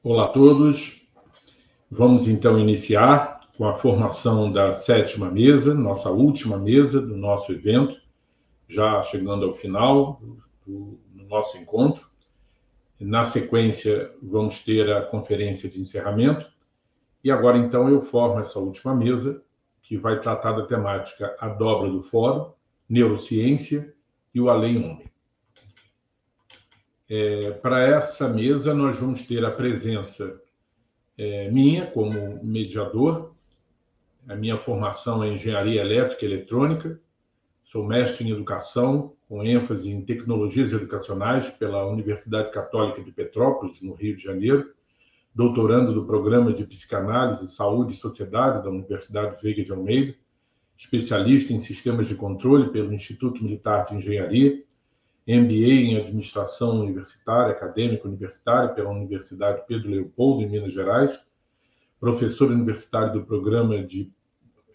Olá a todos. Vamos então iniciar com a formação da 7ª mesa, nossa última mesa do nosso evento, já chegando ao final do nosso encontro. Na sequência, vamos ter a conferência de encerramento. E agora, então, eu formo essa última mesa, que vai tratar da temática A Dobra do Fórum, Neurociência e o Além-Homem. Para essa mesa, nós vamos ter a presença minha como mediador. A minha formação é em Engenharia Elétrica e Eletrônica. Sou mestre em Educação, com ênfase em Tecnologias Educacionais pela Universidade Católica de Petrópolis, no Rio de Janeiro. Doutorando do Programa de Psicanálise, Saúde e Sociedade da Universidade Veiga de Almeida. Especialista em Sistemas de Controle pelo Instituto Militar de Engenharia. MBA em Administração Universitária, Acadêmica Universitária pela Universidade Pedro Leopoldo, em Minas Gerais. Professor universitário do Programa de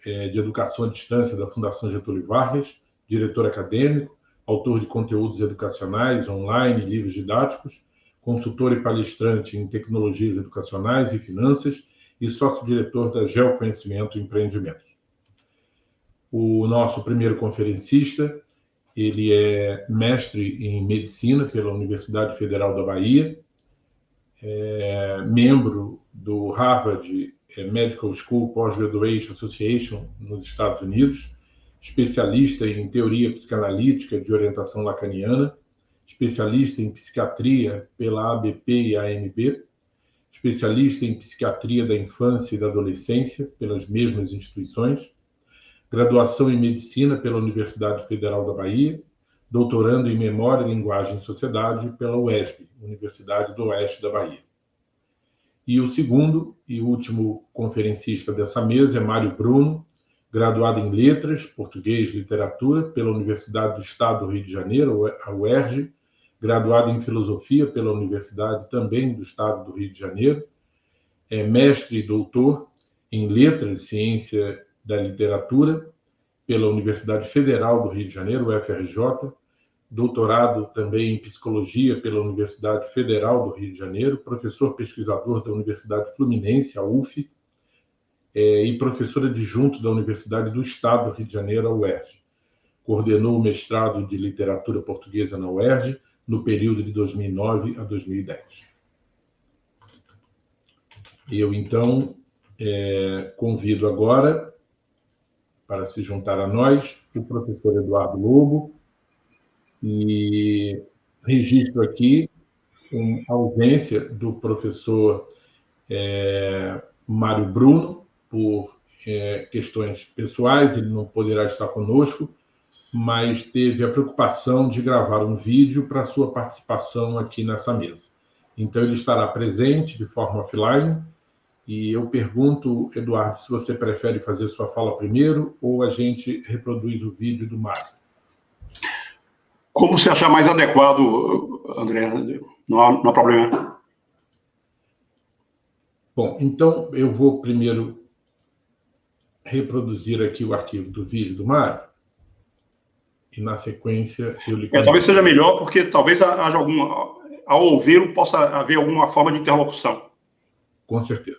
Educação à Distância da Fundação Getúlio Vargas, diretor acadêmico, autor de conteúdos educacionais, online e livros didáticos, consultor e palestrante em tecnologias educacionais e finanças e sócio-diretor da Geoconhecimento e Empreendimentos. O nosso primeiro conferencista, ele é mestre em Medicina pela Universidade Federal da Bahia, membro do Harvard Medical School Postgraduate Association nos Estados Unidos, especialista em teoria psicanalítica de orientação lacaniana, especialista em psiquiatria pela ABP e AMB, especialista em psiquiatria da infância e da adolescência pelas mesmas instituições, graduação em medicina pela Universidade Federal da Bahia, doutorando em Memória, Linguagem e Sociedade pela UESB, Universidade do Oeste da Bahia. E o segundo e último conferencista dessa mesa é Mário Bruno, graduado em Letras, Português e Literatura pela Universidade do Estado do Rio de Janeiro, a UERJ, graduado em Filosofia pela Universidade também do Estado do Rio de Janeiro, é mestre e doutor em Letras e Ciência da Literatura pela Universidade Federal do Rio de Janeiro, UFRJ, doutorado também em Psicologia pela Universidade Federal do Rio de Janeiro, professor pesquisador da Universidade Fluminense, a UF, e professor adjunto da Universidade do Estado do Rio de Janeiro, a UERJ. Coordenou o mestrado de Literatura Portuguesa na UERJ no período de 2009 a 2010. Eu, então, convido agora para se juntar a nós o professor Eduardo Lobo, e registro aqui a ausência do professor Mário Bruno, por questões pessoais, ele não poderá estar conosco, mas teve a preocupação de gravar um vídeo para sua participação aqui nessa mesa. Então, ele estará presente de forma offline. E eu pergunto, Eduardo, se você prefere fazer sua fala primeiro ou a gente reproduz o vídeo do Mário? Como você achar mais adequado, André, não há problema. Bom, então eu vou primeiro reproduzir aqui o arquivo do vídeo do Mário e, na sequência, eu lhe... Talvez seja melhor, porque talvez haja ao ouvi-lo, possa haver alguma forma de interlocução. Com certeza.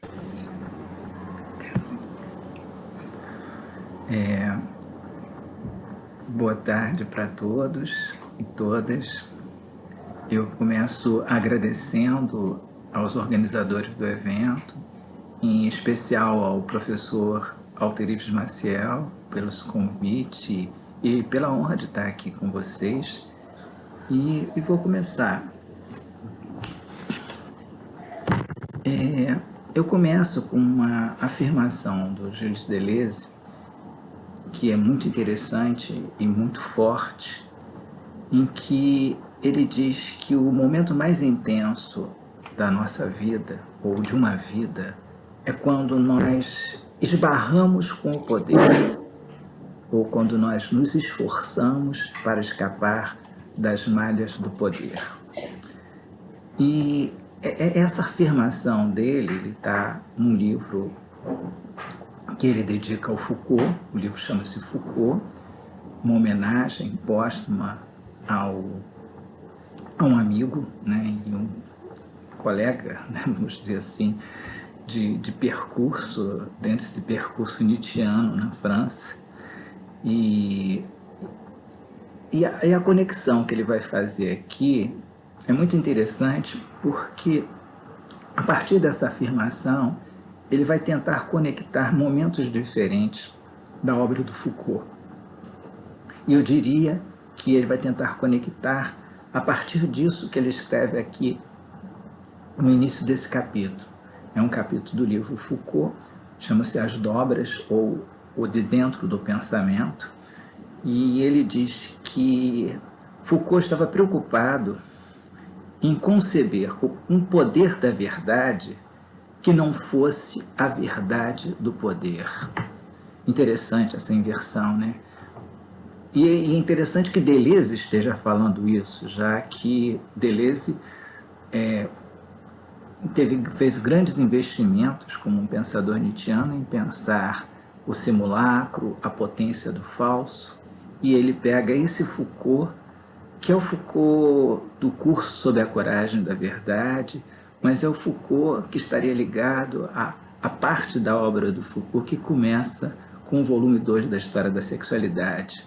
Boa tarde para todos e todas. Eu começo agradecendo aos organizadores do evento, em especial ao professor Alterives Maciel, pelos convites e pela honra de estar aqui com vocês. E vou começar. Eu começo com uma afirmação do Gilles Deleuze, que é muito interessante e muito forte, em que ele diz que o momento mais intenso da nossa vida, ou de uma vida, é quando nós esbarramos com o poder, ou quando nós nos esforçamos para escapar das malhas do poder. E essa afirmação dele, ele está num livro que ele dedica ao Foucault, o livro chama-se Foucault, uma homenagem póstuma a um amigo, né, colega, né, vamos dizer assim, de percurso, dentro desse percurso nietzschiano na França. E a conexão que ele vai fazer aqui é muito interessante, porque a partir dessa afirmação ele vai tentar conectar momentos diferentes da obra do Foucault. E eu diria que ele vai tentar conectar a partir disso que ele escreve aqui no início desse capítulo. É um capítulo do livro Foucault, chama-se As Dobras, ou O de Dentro do Pensamento, e ele diz que Foucault estava preocupado em conceber um poder da verdade que não fosse a verdade do poder. Interessante essa inversão, né? E é interessante que Deleuze esteja falando isso, já que Deleuze fez grandes investimentos como um pensador nietzschiano em pensar o simulacro, a potência do falso, e ele pega esse Foucault, que é o Foucault do curso sobre a coragem da verdade, mas é o Foucault que estaria ligado à parte da obra do Foucault que começa com o volume 2 da História da Sexualidade,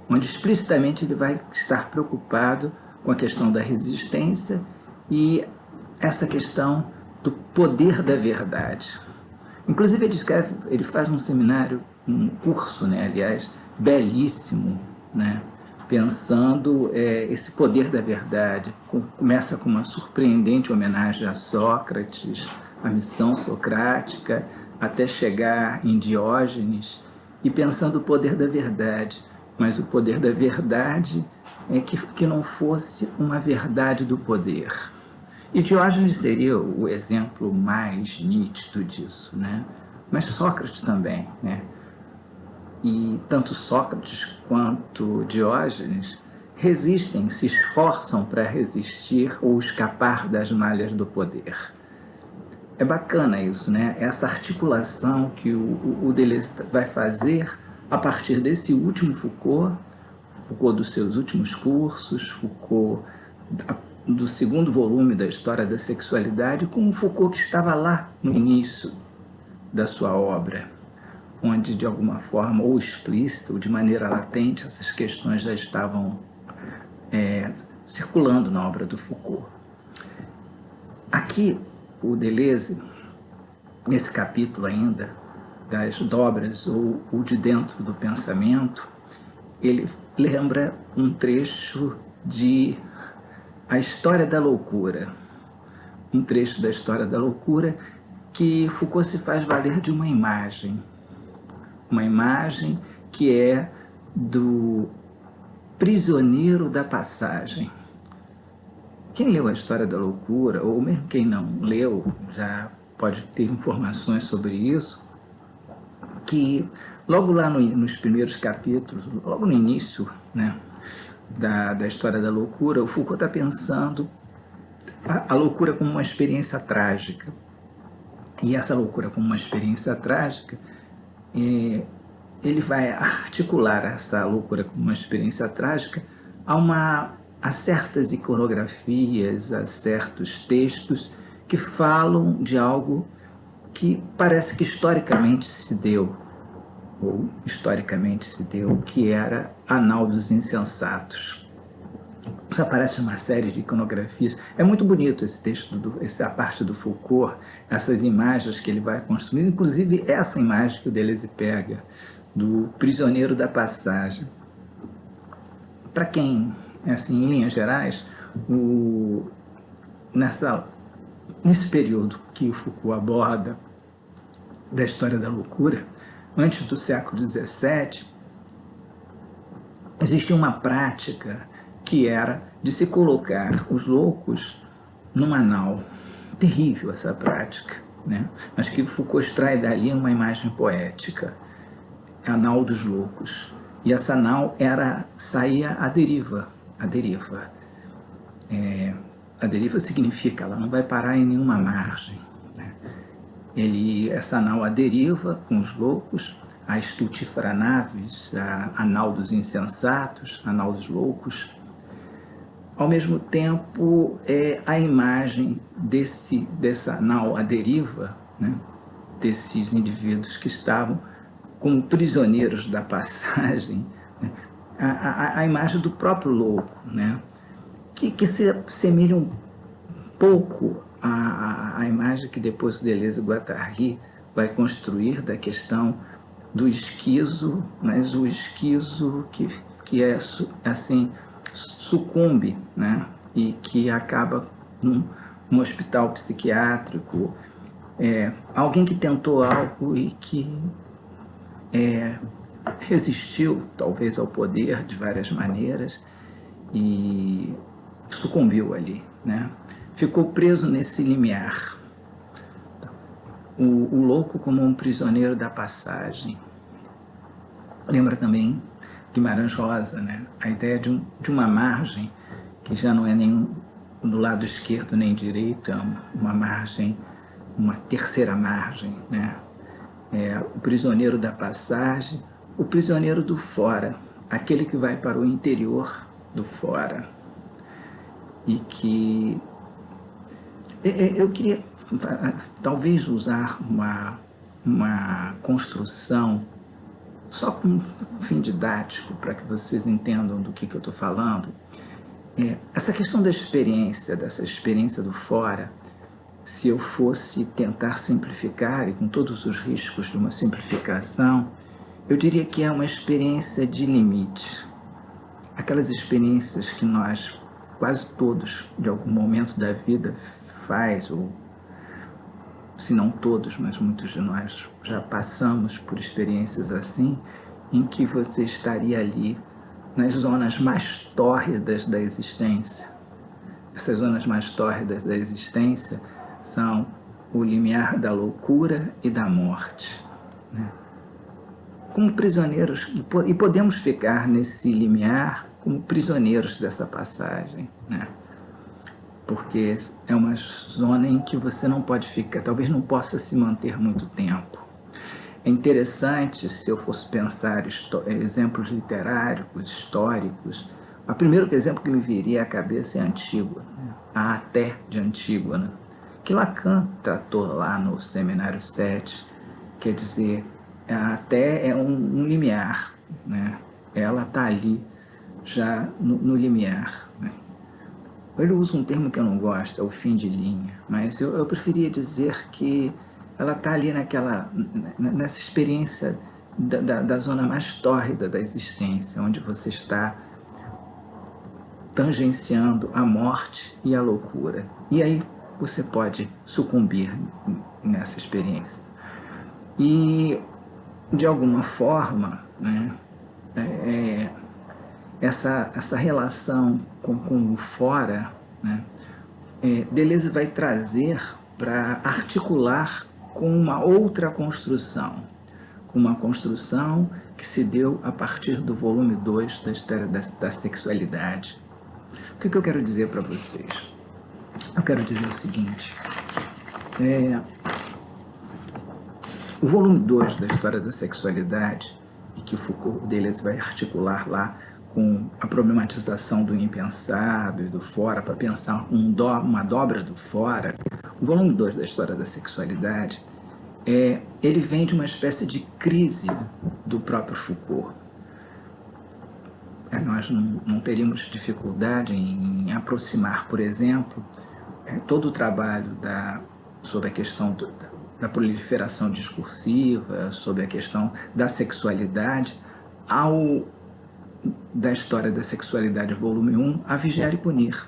onde explicitamente ele vai estar preocupado com a questão da resistência e essa questão do poder da verdade. Inclusive ele faz um seminário, um curso, né, aliás, belíssimo, né, pensando esse poder da verdade. Começa com uma surpreendente homenagem a Sócrates, a missão socrática, até chegar em Diógenes, e pensando o poder da verdade. Mas o poder da verdade é que não fosse uma verdade do poder. E Diógenes seria o exemplo mais nítido disso, né? Mas Sócrates também, né? E tanto Sócrates quanto Diógenes resistem, se esforçam para resistir ou escapar das malhas do poder. É bacana isso, né? Essa articulação que o Deleuze vai fazer a partir desse último Foucault, Foucault dos seus últimos cursos, Foucault do segundo volume da História da Sexualidade, com o Foucault que estava lá no início da sua obra, onde de alguma forma, ou explícita, ou de maneira latente, essas questões já estavam circulando na obra do Foucault. Aqui, o Deleuze, nesse capítulo ainda, das dobras ou de dentro do pensamento, ele lembra um trecho de A História da Loucura, um trecho da História da Loucura que Foucault se faz valer de uma imagem que é do prisioneiro da passagem. Quem leu A História da Loucura, ou mesmo quem não leu, já pode ter informações sobre isso, que logo lá nos primeiros capítulos, logo no início, né, da História da Loucura, o Foucault está pensando a loucura como uma experiência trágica. E essa loucura como uma experiência trágica, ele vai articular essa loucura como uma experiência trágica a certas iconografias, a certos textos que falam de algo que parece que historicamente se deu, que era a Nau dos Insensatos. Isso aparece uma série de iconografias. É muito bonito esse texto, essa parte do Foucault, essas imagens que ele vai construindo, inclusive essa imagem que o Deleuze pega, do prisioneiro da passagem. Para quem, assim, em linhas gerais, nesse período que o Foucault aborda da História da Loucura, antes do século XVII, existia uma prática que era de se colocar os loucos numa nau. Terrível essa prática, né? Mas que Foucault extrai dali uma imagem poética, a nau dos loucos. E essa nau saía à deriva. A deriva significa ela não vai parar em nenhuma margem, né? Essa nau à deriva com os loucos, a Stultifera Navis, a nau dos insensatos, a nau dos loucos. ao mesmo tempo, a imagem dessa nau à deriva, né, desses indivíduos que estavam como prisioneiros da passagem, né, a imagem do próprio louco, né, que se assemelha um pouco à imagem que depois o Deleuze e Guattari vai construir da questão do esquizo, mas o esquizo que é assim, sucumbe, né, e que acaba num hospital psiquiátrico, alguém que tentou algo e que resistiu talvez ao poder de várias maneiras e sucumbiu ali, né? Ficou preso nesse limiar. O louco como um prisioneiro da passagem. Lembra também Guimarães Rosa, né? A ideia de uma margem que já não é nem do lado esquerdo nem direito, é uma margem, uma terceira margem, né? O prisioneiro da passagem, o prisioneiro do fora, aquele que vai para o interior do fora. E que eu queria talvez usar uma construção só com um fim didático, para que vocês entendam do que eu estou falando. Essa questão da experiência, dessa experiência do fora, se eu fosse tentar simplificar, e com todos os riscos de uma simplificação, eu diria que é uma experiência de limite. Aquelas experiências que nós, quase todos, de algum momento da vida, faz, ou se não todos, mas muitos de nós já passamos por experiências assim, em que você estaria ali nas zonas mais tórridas da existência. Essas zonas mais tórridas da existência são o limiar da loucura e da morte, né? Como prisioneiros, e podemos ficar nesse limiar como prisioneiros dessa passagem, né? Porque é uma zona em que você não pode ficar, talvez não possa se manter muito tempo. É interessante, se eu fosse pensar exemplos literários, históricos, o primeiro exemplo que me viria à cabeça é Antígona, né? A Até de Antígona, que Lacan tratou lá no Seminário 7, quer dizer, a Até é um limiar, né? Ela está ali já no limiar, né? Ele usa um termo que eu não gosto, é o fim de linha, mas eu preferia dizer que ela está ali nessa experiência da zona mais tórrida da existência, onde você está tangenciando a morte e a loucura. E aí você pode sucumbir nessa experiência. E, de alguma forma, né, essa relação com o fora, né, Deleuze vai trazer para articular com uma outra construção, com uma construção que se deu a partir do volume 2 da História da Sexualidade. O que eu quero dizer para vocês? Eu quero dizer o seguinte, o volume 2 da História da Sexualidade, e que Foucault, Deleuze vai articular lá com a problematização do impensado e do fora, para pensar uma dobra do fora, o volume 2 da História da Sexualidade, ele vem de uma espécie de crise do próprio Foucault. Nós não teríamos dificuldade em aproximar, por exemplo, todo o trabalho sobre a questão da proliferação discursiva, sobre a questão da sexualidade, da História da Sexualidade, volume 1, a Vigiar e Punir.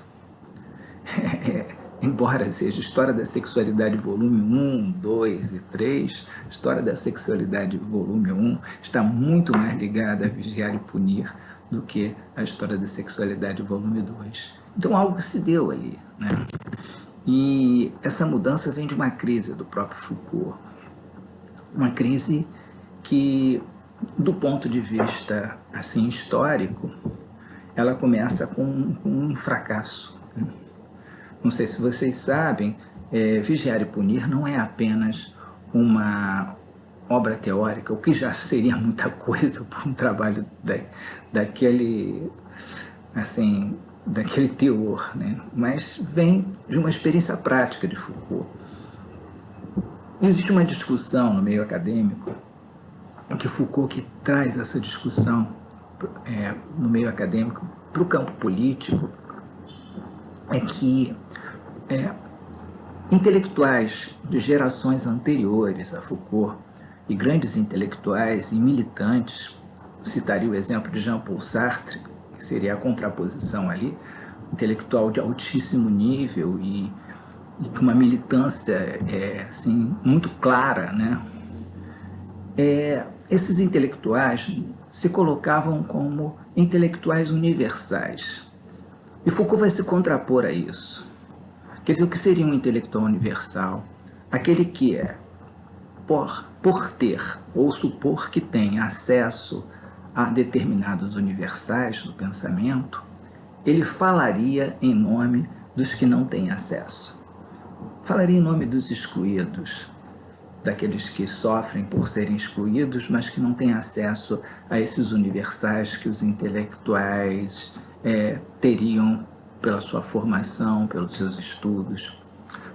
Embora seja História da Sexualidade, volume 1, 2 e 3, História da Sexualidade, volume 1, está muito mais ligada a Vigiar e Punir do que a História da Sexualidade, volume 2. Então algo se deu ali, né? E essa mudança vem de uma crise do próprio Foucault. Uma crise que, do ponto de vista assim, histórico, ela começa com um fracasso. Não sei se vocês sabem, Vigiar e Punir não é apenas uma obra teórica, o que já seria muita coisa para um trabalho daquele, assim, daquele teor, né? Mas vem de uma experiência prática de Foucault. Existe uma discussão no meio acadêmico, que Foucault que traz essa discussão no meio acadêmico para o campo político, é que intelectuais de gerações anteriores a Foucault e grandes intelectuais e militantes, citaria o exemplo de Jean-Paul Sartre, que seria a contraposição ali, intelectual de altíssimo nível e com uma militância assim, muito clara, né? Esses intelectuais se colocavam como intelectuais universais. E Foucault vai se contrapor a isso. Quer dizer, o que seria um intelectual universal? Aquele que por ter ou supor que tem acesso a determinados universais do pensamento, ele falaria em nome dos que não têm acesso. Falaria em nome dos excluídos, daqueles que sofrem por serem excluídos, mas que não têm acesso a esses universais que os intelectuais teriam pela sua formação, pelos seus estudos.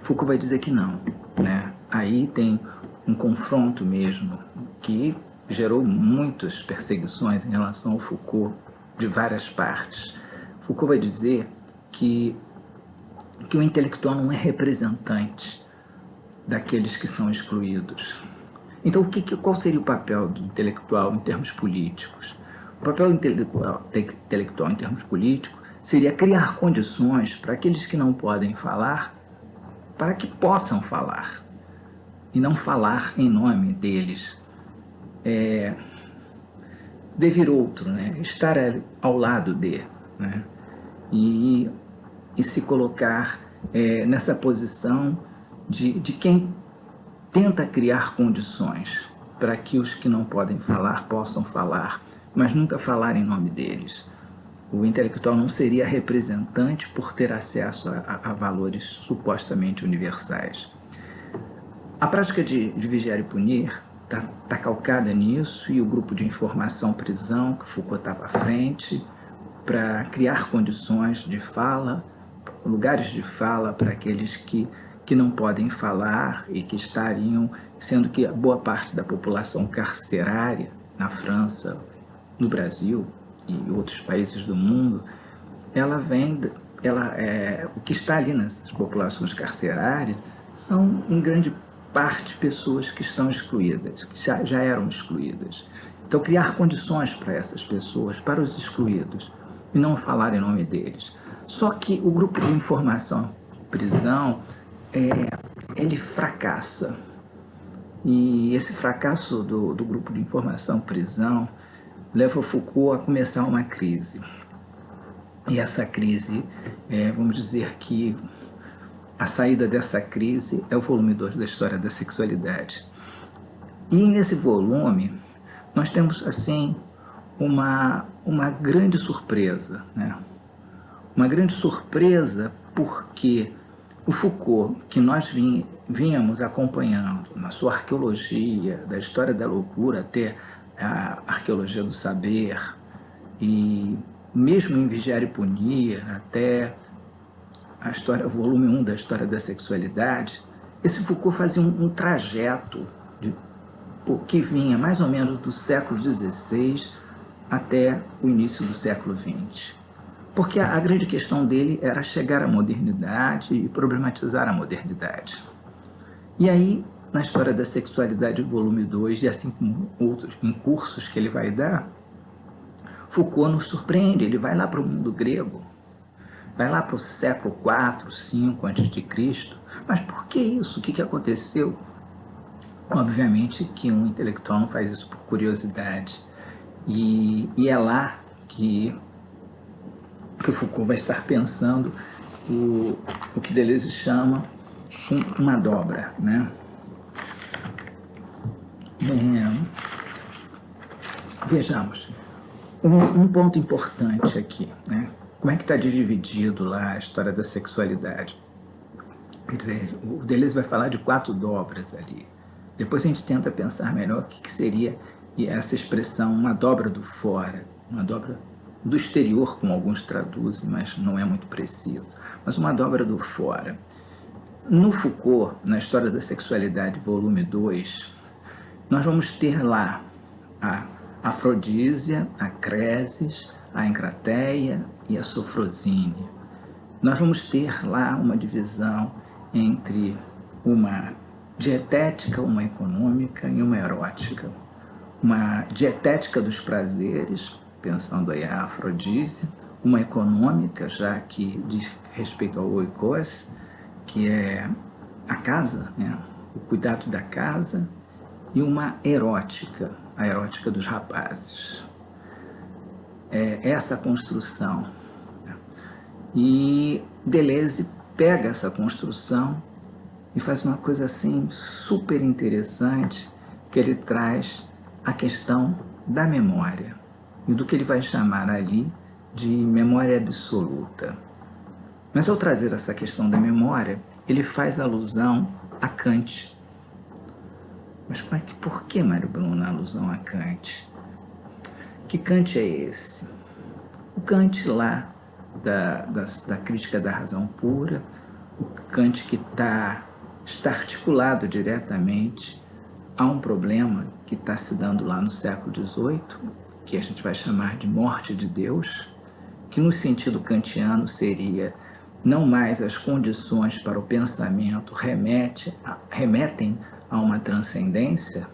Foucault vai dizer que não, né? Aí tem um confronto mesmo que gerou muitas perseguições em relação ao Foucault de várias partes. Foucault vai dizer que o intelectual não é representante daqueles que são excluídos. Então, qual seria o papel do intelectual em termos políticos? O papel intelectual em termos políticos seria criar condições para aqueles que não podem falar, para que possam falar, e não falar em nome deles. Devir outro, né? Estar ao lado de, né? E se colocar nessa posição de quem tenta criar condições para que os que não podem falar possam falar, mas nunca falar em nome deles. O intelectual não seria representante por ter acesso a valores supostamente universais. A prática de vigiar e punir está calcada nisso, e o grupo de informação prisão, que Foucault estava à frente, para criar condições de fala, lugares de fala para aqueles que não podem falar e que estariam, sendo que boa parte da população carcerária na França, no Brasil e outros países do mundo, o que está ali nas populações carcerárias são, em grande parte, pessoas que estão excluídas, que já eram excluídas. Então, criar condições para essas pessoas, para os excluídos, e não falar em nome deles. Só que o grupo de informação prisão, ele fracassa. E esse fracasso do grupo de informação prisão leva Foucault a começar uma crise. E essa crise, vamos dizer que a saída dessa crise é o volume 2 da História da Sexualidade. E nesse volume nós temos assim uma grande surpresa, né? Uma grande surpresa porque o Foucault, que nós vínhamos acompanhando na sua arqueologia, da história da loucura até a arqueologia do saber, e mesmo em Vigiar e Punir, até a história, volume 1 da História da Sexualidade, esse Foucault fazia um trajeto que vinha mais ou menos do século XVI até o início do século XX. Porque a grande questão dele era chegar à modernidade e problematizar a modernidade. E aí, na História da Sexualidade, volume 2, e assim como outros cursos que ele vai dar, Foucault nos surpreende, ele vai lá para o mundo grego, vai lá para o século IV, V a.C. Mas por que isso? O que aconteceu? Obviamente que um intelectual não faz isso por curiosidade. E é lá que Foucault vai estar pensando o que Deleuze chama uma dobra, né? Vejamos, um ponto importante aqui, né? Como é que está dividido lá a História da Sexualidade? Quer dizer, o Deleuze vai falar de 4 dobras ali. Depois a gente tenta pensar melhor o que seria essa expressão, uma dobra do fora, uma dobra do exterior, como alguns traduzem, mas não é muito preciso, mas uma dobra do fora. No Foucault, na História da Sexualidade, volume 2, nós vamos ter lá a Afrodísia, a Creses, a Encrateia e a Sofrosine. Nós vamos ter lá uma divisão entre uma dietética, uma econômica e uma erótica. Uma dietética dos prazeres, pensando aí a Afrodísia, uma econômica, já que diz respeito ao oikos, que é a casa, né? O cuidado da casa, e uma erótica, a erótica dos rapazes. É essa construção. E Deleuze pega essa construção e faz uma coisa assim super interessante, que ele traz a questão da memória, e do que ele vai chamar ali de memória absoluta. Mas ao trazer essa questão da memória, ele faz alusão a Kant. Mas por que, Mário Bruno, a alusão a Kant? Que Kant é esse? O Kant lá da crítica da razão pura, o Kant que está articulado diretamente a um problema que está se dando lá no século XVIII, que a gente vai chamar de morte de Deus, que no sentido kantiano seria não mais as condições para o pensamento remetem a uma transcendência.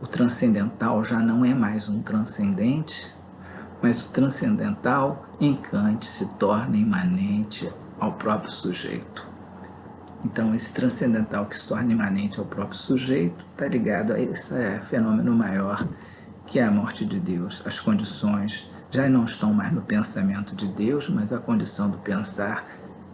O transcendental já não é mais um transcendente, mas o transcendental em Kant se torna imanente ao próprio sujeito. Então, esse transcendental que se torna imanente ao próprio sujeito está ligado a esse fenômeno maior, que é a morte de Deus. As condições já não estão mais no pensamento de Deus, mas a condição do pensar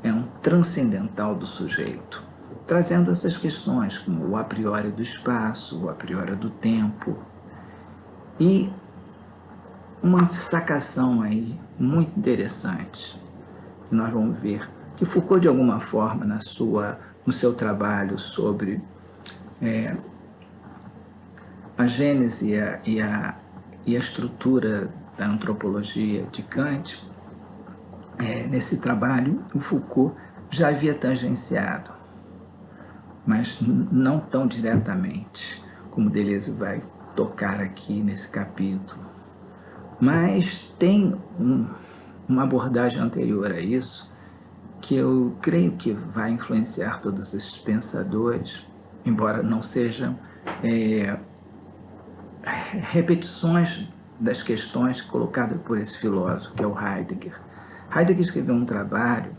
é um transcendental do sujeito, trazendo essas questões como o a priori do espaço, o a priori do tempo, e uma sacação aí muito interessante, que nós vamos ver que Foucault, de alguma forma, no seu trabalho sobre a gênese e a estrutura da antropologia de Kant, nesse trabalho, o Foucault já havia tangenciado, mas não tão diretamente, como Deleuze vai tocar aqui nesse capítulo. Mas tem uma abordagem anterior a isso, que eu creio que vai influenciar todos esses pensadores, embora não sejam repetições das questões colocadas por esse filósofo, que é o Heidegger. Heidegger escreveu um trabalho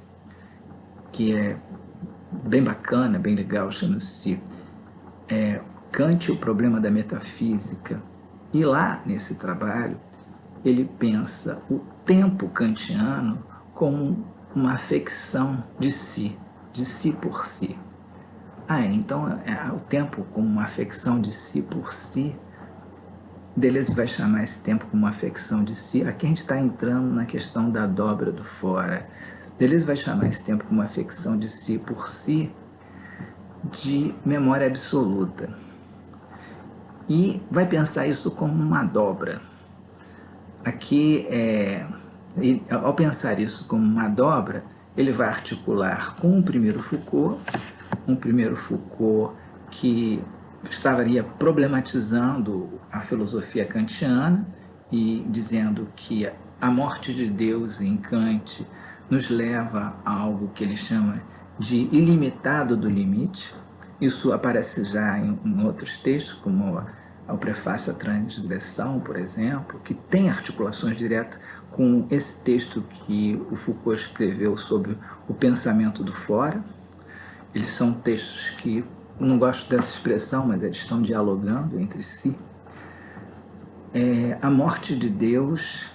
que é bem bacana, bem legal, chama-se Kant e o Problema da Metafísica. E lá, nesse trabalho, ele pensa o tempo kantiano como uma afecção de si por si. Então, o tempo como uma afecção de si por si, Deleuze vai chamar esse tempo como uma afecção de si. Aqui a gente está entrando na questão da dobra do fora. Deleuze vai chamar esse tempo como uma afecção de si por si, de memória absoluta. E vai pensar isso como uma dobra. Aqui, ao pensar isso como uma dobra, ele vai articular com um primeiro Foucault que estaria problematizando a filosofia kantiana e dizendo que a morte de Deus em Kant nos leva a algo que ele chama de ilimitado do limite. Isso aparece já em outros textos, como ao prefácio à transgressão, por exemplo, que tem articulações diretas com esse texto que o Foucault escreveu sobre o pensamento do fora. Eles são textos que, eu não gosto dessa expressão, mas eles estão dialogando entre si. A morte de Deus,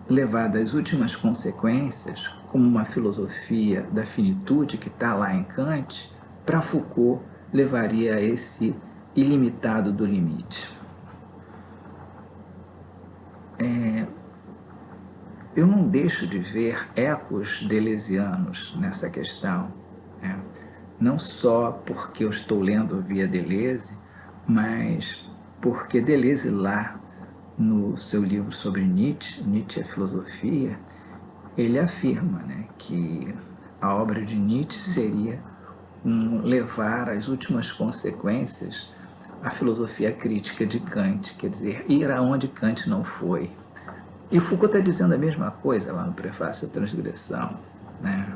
levada às últimas consequências, como uma filosofia da finitude que está lá em Kant, para Foucault levaria a esse ilimitado do limite. Eu não deixo de ver ecos deleuzianos nessa questão, não só porque eu estou lendo via Deleuze, mas porque Deleuze lá no seu livro sobre Nietzsche, Nietzsche é Filosofia, ele afirma, né, que a obra de Nietzsche seria levar às últimas consequências a filosofia crítica de Kant, quer dizer, ir aonde Kant não foi. E Foucault está dizendo a mesma coisa lá no Prefácio à Transgressão, né?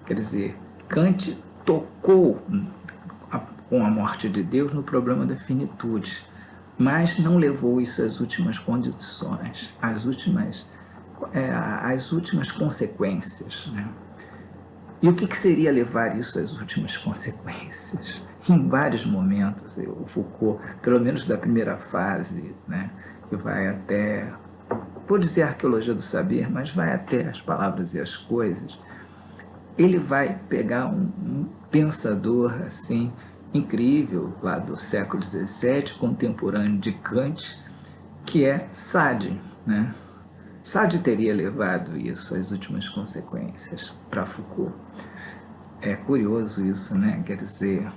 Quer dizer, Kant tocou com a morte de Deus no problema da finitude, mas não levou isso às últimas condições, às últimas consequências, né? E o que seria levar isso às últimas consequências? Em vários momentos, o Foucault, pelo menos da primeira fase, né, que vai até, vou dizer arqueologia do saber, mas vai até as palavras e as coisas, ele vai pegar um pensador assim incrível lá do século XVII, contemporâneo de Kant, que é Sade, né? Sade teria levado isso às últimas consequências para Foucault. É curioso isso, né? Quer dizer,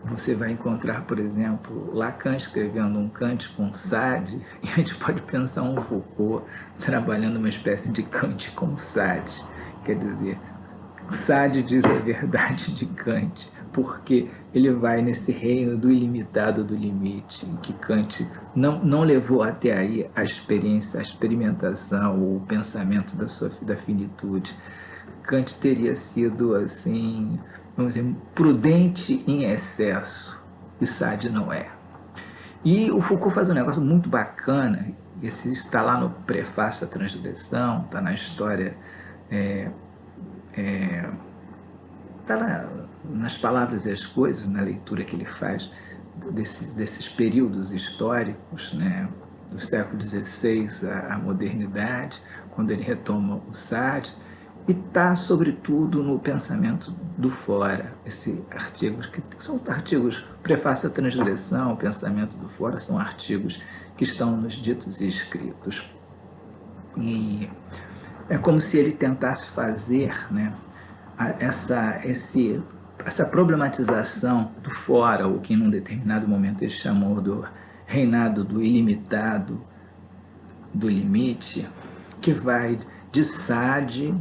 você vai encontrar, por exemplo, Lacan escrevendo um Kant com Sade, e a gente pode pensar um Foucault trabalhando uma espécie de Kant com Sade. Quer dizer, Sade diz a verdade de Kant, porque ele vai nesse reino do ilimitado do limite, que Kant não levou até aí a experiência, a experimentação, o pensamento da finitude. Kant teria sido, assim, vamos dizer, prudente em excesso, e Sade não é. E o Foucault faz um negócio muito bacana, esse está lá no Prefácio à Transgressão, está na história, está lá nas palavras e as coisas, na leitura que ele faz desses períodos históricos, né, do século XVI à modernidade, quando ele retoma o Sade, e está, sobretudo, no pensamento do fora. Esses artigos, que são artigos, Prefácio à Transgressão, o pensamento do fora, são artigos que estão nos ditos e escritos. E é como se ele tentasse fazer, né, essa problematização do fora, o que num determinado momento ele chamou do reinado do ilimitado, do limite, que vai de Sade,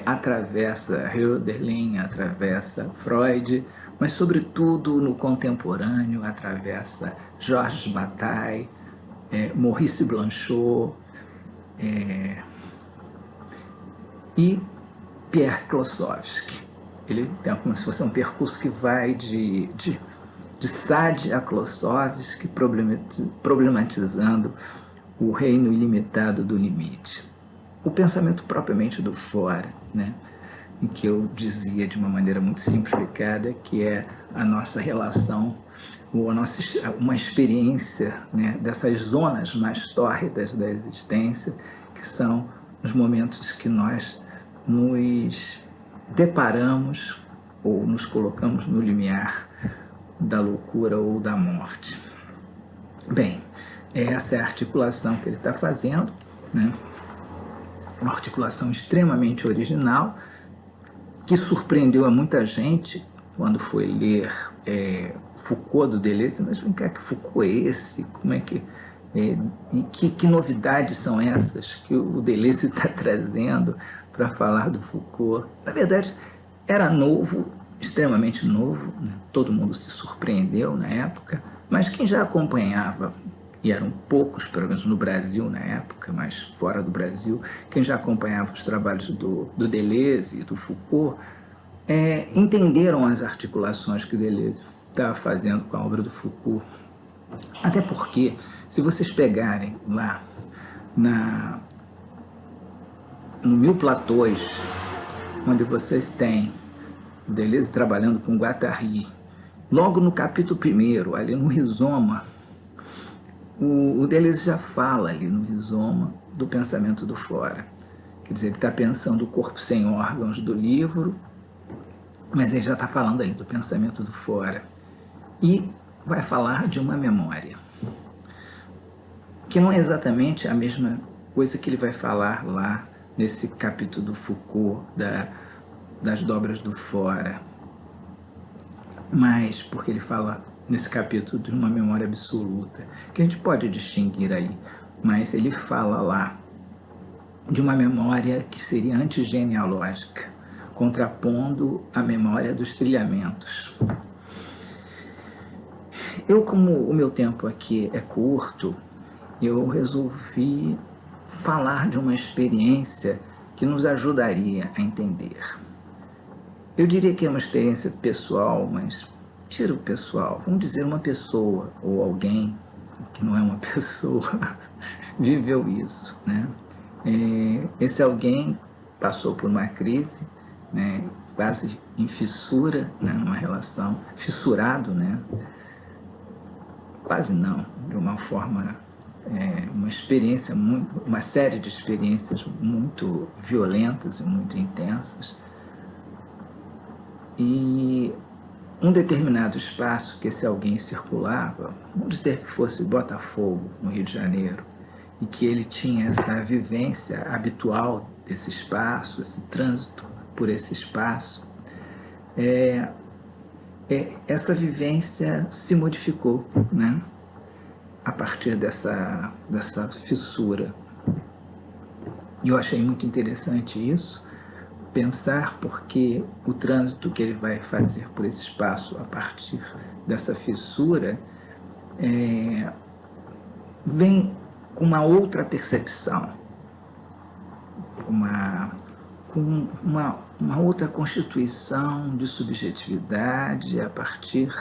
atravessa Hölderlin, atravessa Freud, mas sobretudo no contemporâneo atravessa Georges Bataille, Maurice Blanchot e Pierre Klossowski. Ele tem como se fosse um percurso que vai de Sade a Klossowski, problematizando o reino ilimitado do limite. O pensamento propriamente do fora, né? Em que eu dizia de uma maneira muito simplificada que é a nossa relação, uma experiência, né, dessas zonas mais tórridas da existência, que são os momentos que nós nos deparamos ou nos colocamos no limiar da loucura ou da morte. Bem, essa é a articulação que ele está fazendo, né? Uma articulação extremamente original, que surpreendeu a muita gente quando foi ler Foucault do Deleuze. Mas vem cá, que Foucault é esse? Como é que... que novidades são essas que o Deleuze está trazendo para falar do Foucault? Na verdade, era novo, extremamente novo, né? Todo mundo se surpreendeu na época, mas quem já acompanhava, e eram poucos, pelo menos no Brasil na época, mas fora do Brasil, quem já acompanhava os trabalhos do Deleuze e do Foucault, entenderam as articulações que o Deleuze estava fazendo com a obra do Foucault. Até porque, se vocês pegarem lá no Mil Platôs, onde vocês têm o Deleuze trabalhando com Guattari, logo no capítulo 1, ali no rizoma, o Deleuze já fala ali no rizoma do pensamento do fora. Quer dizer, ele está pensando o corpo sem órgãos do livro, mas ele já está falando ali do pensamento do fora. E vai falar de uma memória, que não é exatamente a mesma coisa que ele vai falar lá nesse capítulo do Foucault, das dobras do fora. Mas, porque ele fala nesse capítulo de uma memória absoluta, que a gente pode distinguir aí, mas ele fala lá de uma memória que seria antigenealógica, contrapondo a memória dos trilhamentos. Eu, como o meu tempo aqui é curto, eu resolvi falar de uma experiência que nos ajudaria a entender. Eu diria que é uma experiência pessoal, mas tira o pessoal, vamos dizer uma pessoa ou alguém que não é uma pessoa viveu isso, né? Esse alguém passou por uma crise, né, quase em fissura, né, numa relação, fissurado, né? Quase não, de uma forma, uma experiência, uma série de experiências muito violentas e muito intensas. E um determinado espaço que esse alguém circulava, vamos dizer que fosse Botafogo, no Rio de Janeiro, e que ele tinha essa vivência habitual desse espaço, esse trânsito por esse espaço, essa vivência se modificou, né? A partir dessa fissura. E eu achei muito interessante isso, pensar porque o trânsito que ele vai fazer por esse espaço a partir dessa fissura vem com uma outra percepção, com uma outra constituição de subjetividade a partir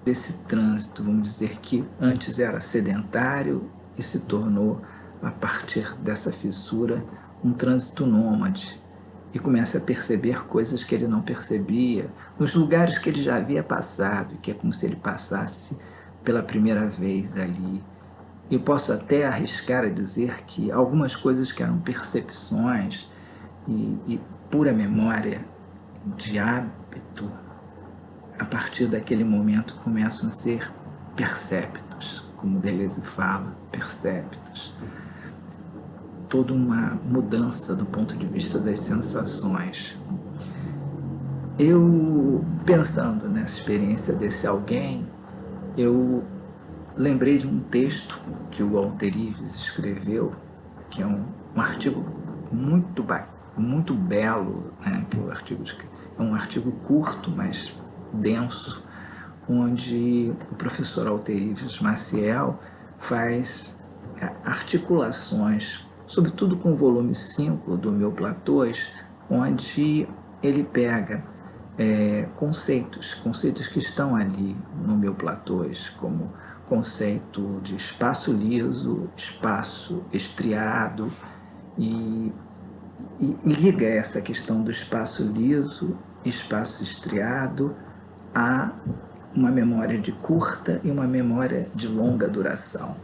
desse trânsito, vamos dizer que antes era sedentário e se tornou, a partir dessa fissura, um trânsito nômade, e começa a perceber coisas que ele não percebia, nos lugares que ele já havia passado, que é como se ele passasse pela primeira vez ali. Eu posso até arriscar a dizer que algumas coisas que eram percepções e pura memória de hábito, a partir daquele momento começam a ser perceptos, como Deleuze fala, perceptos. Toda uma mudança do ponto de vista das sensações. Eu, pensando nessa experiência desse alguém, eu lembrei de um texto que o Walter Ives escreveu, que é um artigo muito belo, né? Que é um artigo curto, mas denso, onde o professor Walter Ives Maciel faz articulações, sobretudo com o volume 5 do Meu Platôs, onde ele pega conceitos que estão ali no Meu Platôs, como conceito de espaço liso, espaço estriado, e liga essa questão do espaço liso, espaço estriado, a uma memória de curta e uma memória de longa duração.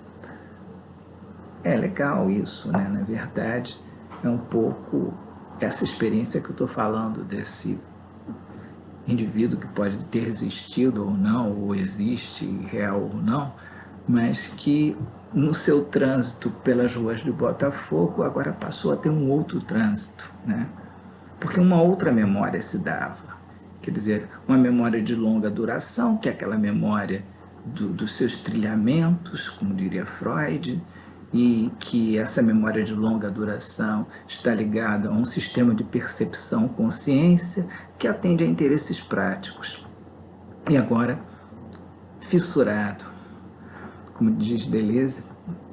É legal isso, né? Na verdade, é um pouco essa experiência que eu estou falando desse indivíduo que pode ter existido ou não, ou existe real ou não, mas que no seu trânsito pelas ruas de Botafogo agora passou a ter um outro trânsito, né? Porque uma outra memória se dava. Quer dizer, uma memória de longa duração, que é aquela memória dos seus trilhamentos, como diria Freud, e que essa memória de longa duração está ligada a um sistema de percepção-consciência que atende a interesses práticos. E agora, fissurado, como diz Deleuze,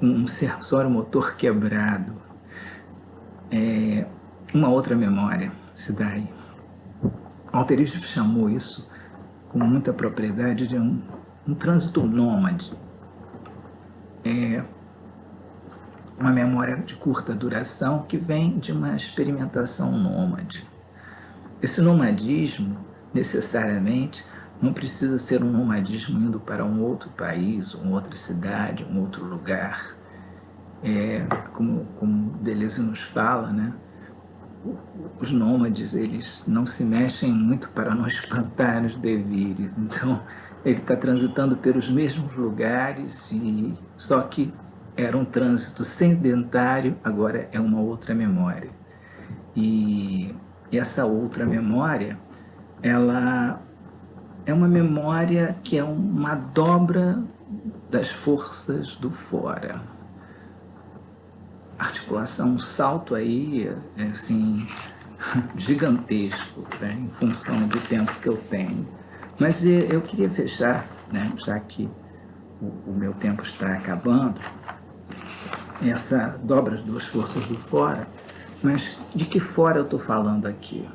um sensório motor quebrado. Uma outra memória se dá aí. Walter Ives chamou isso com muita propriedade de um trânsito nômade. Uma memória de curta duração que vem de uma experimentação nômade. Esse nomadismo, necessariamente, não precisa ser um nomadismo indo para um outro país, uma outra cidade, um outro lugar. Como Deleuze nos fala, né? Os nômades, eles não se mexem muito para não espantar os devires. Então, ele está transitando pelos mesmos lugares, só que era um trânsito sedentário, agora é uma outra memória. E essa outra memória, ela é uma memória que é uma dobra das forças do fora. Articulação, um salto aí, assim, gigantesco, né, em função do tempo que eu tenho. Mas eu queria fechar, né, já que o meu tempo está acabando, essa dobra as duas forças do fora, mas de que fora eu estou falando aqui?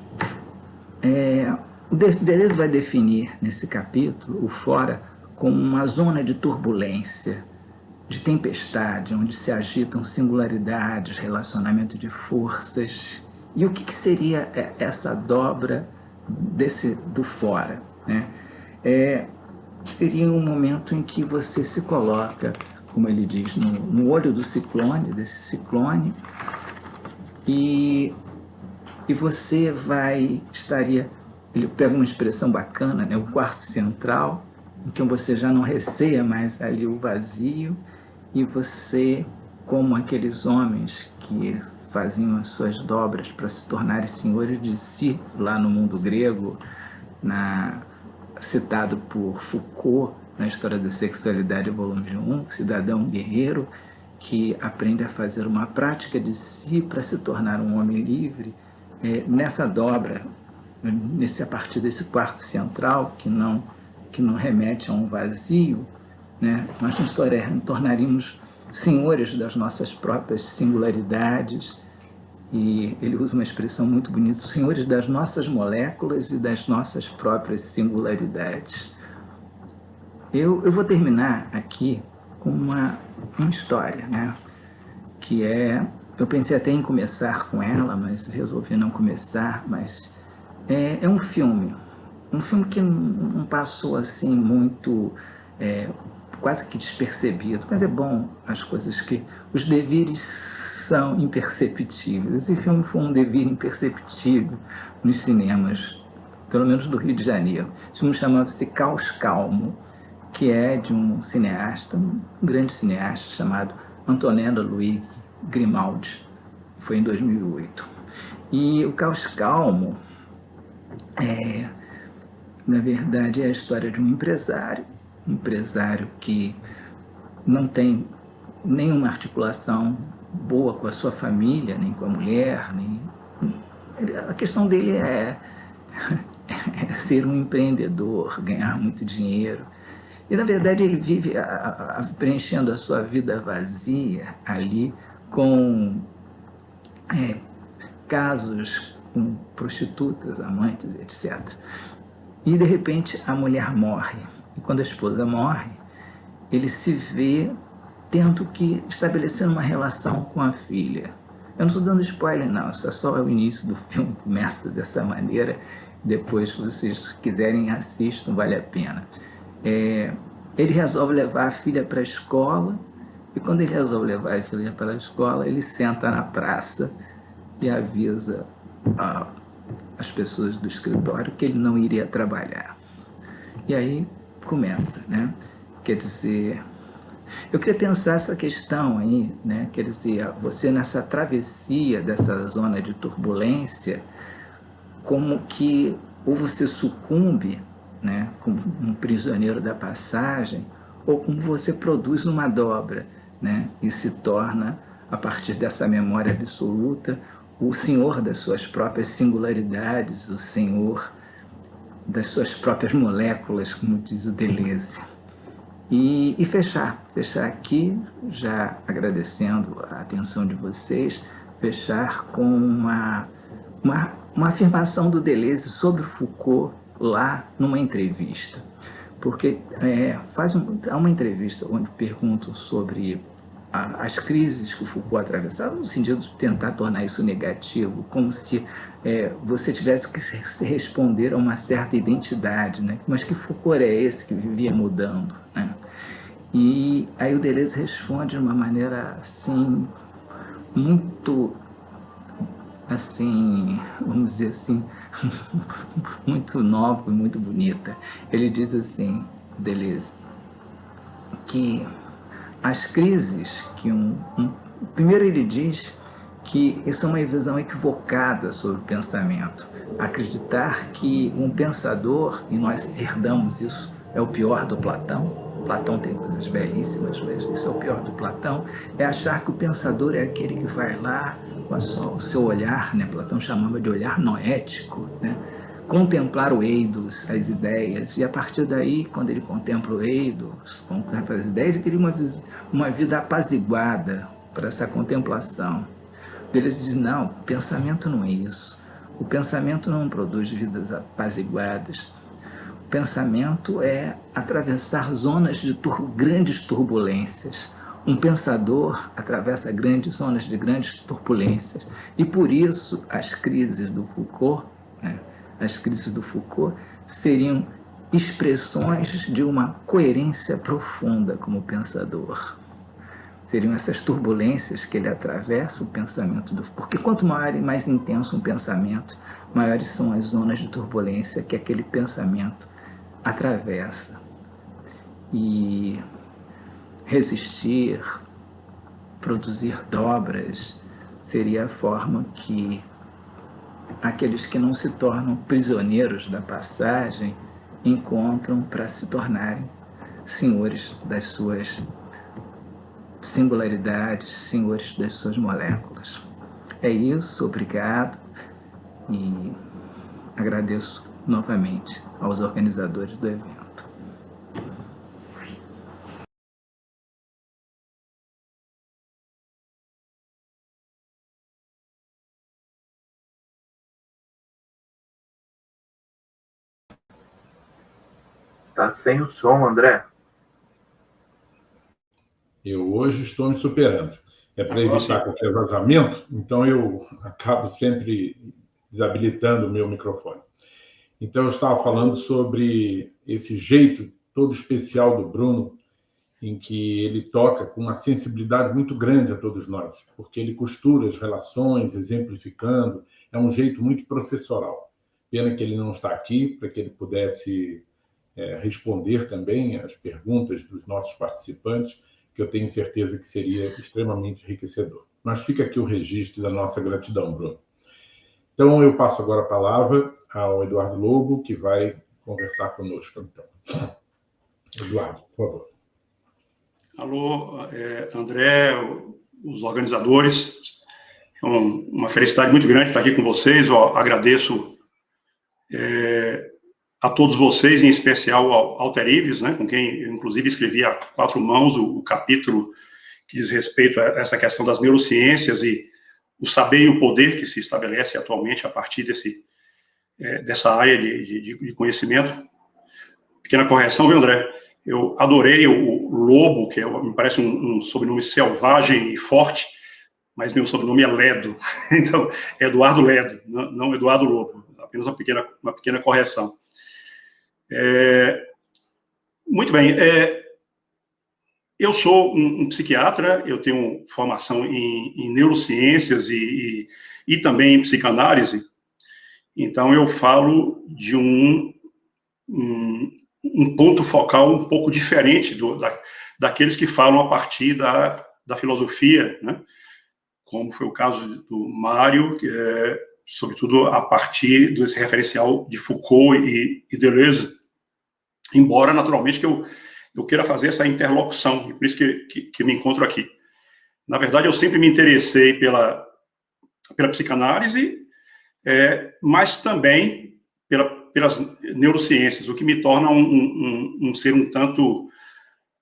O Deleuze vai definir nesse capítulo o fora como uma zona de turbulência, de tempestade, onde se agitam singularidades, relacionamento de forças. E o que seria essa dobra do fora, né? Seria um momento em que você se coloca, como ele diz, no olho do ciclone, desse ciclone, e você ele pega uma expressão bacana, né, o quarto central, em que você já não receia mais ali o vazio, e você, como aqueles homens que faziam as suas dobras para se tornarem senhores de si, lá no mundo grego, citado por Foucault, na História da Sexualidade, volume 1, cidadão guerreiro, que aprende a fazer uma prática de si para se tornar um homem livre, nessa dobra, a partir desse quarto central, que não remete a um vazio, né, nós nos tornaríamos senhores das nossas próprias singularidades, e ele usa uma expressão muito bonita, senhores das nossas moléculas e das nossas próprias singularidades. Eu vou terminar aqui com uma história, né, que eu pensei até em começar com ela, mas resolvi não começar, mas é um filme que não passou assim muito, quase que despercebido, mas é bom as coisas que os devires são imperceptíveis. Esse filme foi um devir imperceptível nos cinemas, pelo menos do Rio de Janeiro. Esse filme chamava-se Caos Calmo, que é de um cineasta, um grande cineasta chamado Antonello Luigi Grimaldi. Foi em 2008. E o Caos Calmo na verdade, é a história de um empresário que não tem nenhuma articulação boa com a sua família, nem com a mulher, a questão dele é ser um empreendedor, ganhar muito dinheiro. E, na verdade, ele vive preenchendo a sua vida vazia ali com casos com prostitutas, amantes, etc. E, de repente, a mulher morre. E quando a esposa morre, ele se vê tendo que estabelecer uma relação com a filha. Eu não estou dando spoiler, não. Isso é só o início do filme, começa dessa maneira. Depois, se vocês quiserem, assistam, vale a pena. Ele resolve levar a filha para a escola, e quando ele resolve levar a filha para a escola, ele senta na praça e avisa as pessoas do escritório que ele não iria trabalhar. E aí começa, né? Quer dizer, eu queria pensar essa questão aí, né? Quer dizer, você nessa travessia dessa zona de turbulência, como que ou você sucumbe, né, como um prisioneiro da passagem, ou como você produz uma dobra, né, e se torna, a partir dessa memória absoluta, o senhor das suas próprias singularidades, o senhor das suas próprias moléculas, como diz o Deleuze. E fechar aqui, já agradecendo a atenção de vocês, fechar com uma afirmação do Deleuze sobre Foucault lá numa entrevista. Porque há uma entrevista onde perguntam sobre as crises que o Foucault atravessava, no sentido de tentar tornar isso negativo, como se você tivesse que se responder a uma certa identidade, né? Mas que Foucault é esse que vivia mudando, né? E aí o Deleuze responde de uma maneira assim, muito, assim, vamos dizer assim, muito nova e muito bonita. Ele diz assim, Deleuze, que as crises que primeiro ele diz que isso é uma visão equivocada sobre o pensamento. acreditar que um pensador, e nós herdamos isso, é o pior do Platão. Platão tem coisas belíssimas, mas isso é o pior do Platão, é achar que o pensador é aquele que vai lá com o seu olhar, né? Platão chamava de olhar noético, né? Contemplar o eidos, as ideias, e a partir daí, quando ele contempla o eidos, contempla as ideias, ele teria uma vida apaziguada para essa contemplação. Eles dizem, não, pensamento não é isso. O pensamento não produz vidas apaziguadas. O pensamento é atravessar zonas de grandes turbulências. Um pensador atravessa grandes zonas de grandes turbulências. E por isso as crises do Foucault, né, as crises do Foucault seriam expressões de uma coerência profunda como pensador. Seriam essas turbulências que ele atravessa o pensamento do... Porque quanto maior e mais intenso um pensamento, maiores são as zonas de turbulência que aquele pensamento atravessa. E resistir, produzir dobras, seria a forma que aqueles que não se tornam prisioneiros da passagem encontram para se tornarem senhores das suas singularidades, senhores das suas moléculas. É isso, obrigado, e agradeço novamente aos organizadores do evento. Tá sem o som, André. Eu hoje estou me superando. É para evitar qualquer vazamento, então eu acabo sempre desabilitando o meu microfone. Então, eu estava falando sobre esse jeito todo especial do Bruno, em que ele toca com uma sensibilidade muito grande a todos nós, porque ele costura as relações, exemplificando, é um jeito muito professoral. Pena que ele não está aqui, para que ele pudesse responder também às perguntas dos nossos participantes, que eu tenho certeza que seria extremamente enriquecedor. Mas fica aqui o registro da nossa gratidão, Bruno. Então, eu passo agora a palavra ao Eduardo Lobo, que vai conversar conosco. Então, Eduardo, por favor. Alô, André, os organizadores. É uma felicidade muito grande estar aqui com vocês. Eu agradeço a todos vocês, em especial ao Alter Ives, né, com quem eu, inclusive, escrevi a 4 mãos o capítulo que diz respeito a essa questão das neurociências e o saber e o poder que se estabelece atualmente a partir dessa área de conhecimento. Pequena correção, viu, André? Eu adorei o Lobo, que me parece um sobrenome selvagem e forte, mas meu sobrenome é Ledo. Então, é Eduardo Ledo, não Eduardo Lobo. Apenas uma pequena correção. Muito bem. Eu sou um psiquiatra, eu tenho formação em neurociências e também em psicanálise. Então, eu falo de um ponto focal um pouco diferente daqueles que falam a partir da filosofia, né? Como foi o caso do Mário, sobretudo a partir desse referencial de Foucault e Deleuze, embora, naturalmente, que eu queira fazer essa interlocução, e por isso que me encontro aqui. Na verdade, eu sempre me interessei pela psicanálise, mas também pelas neurociências, o que me torna um ser um tanto,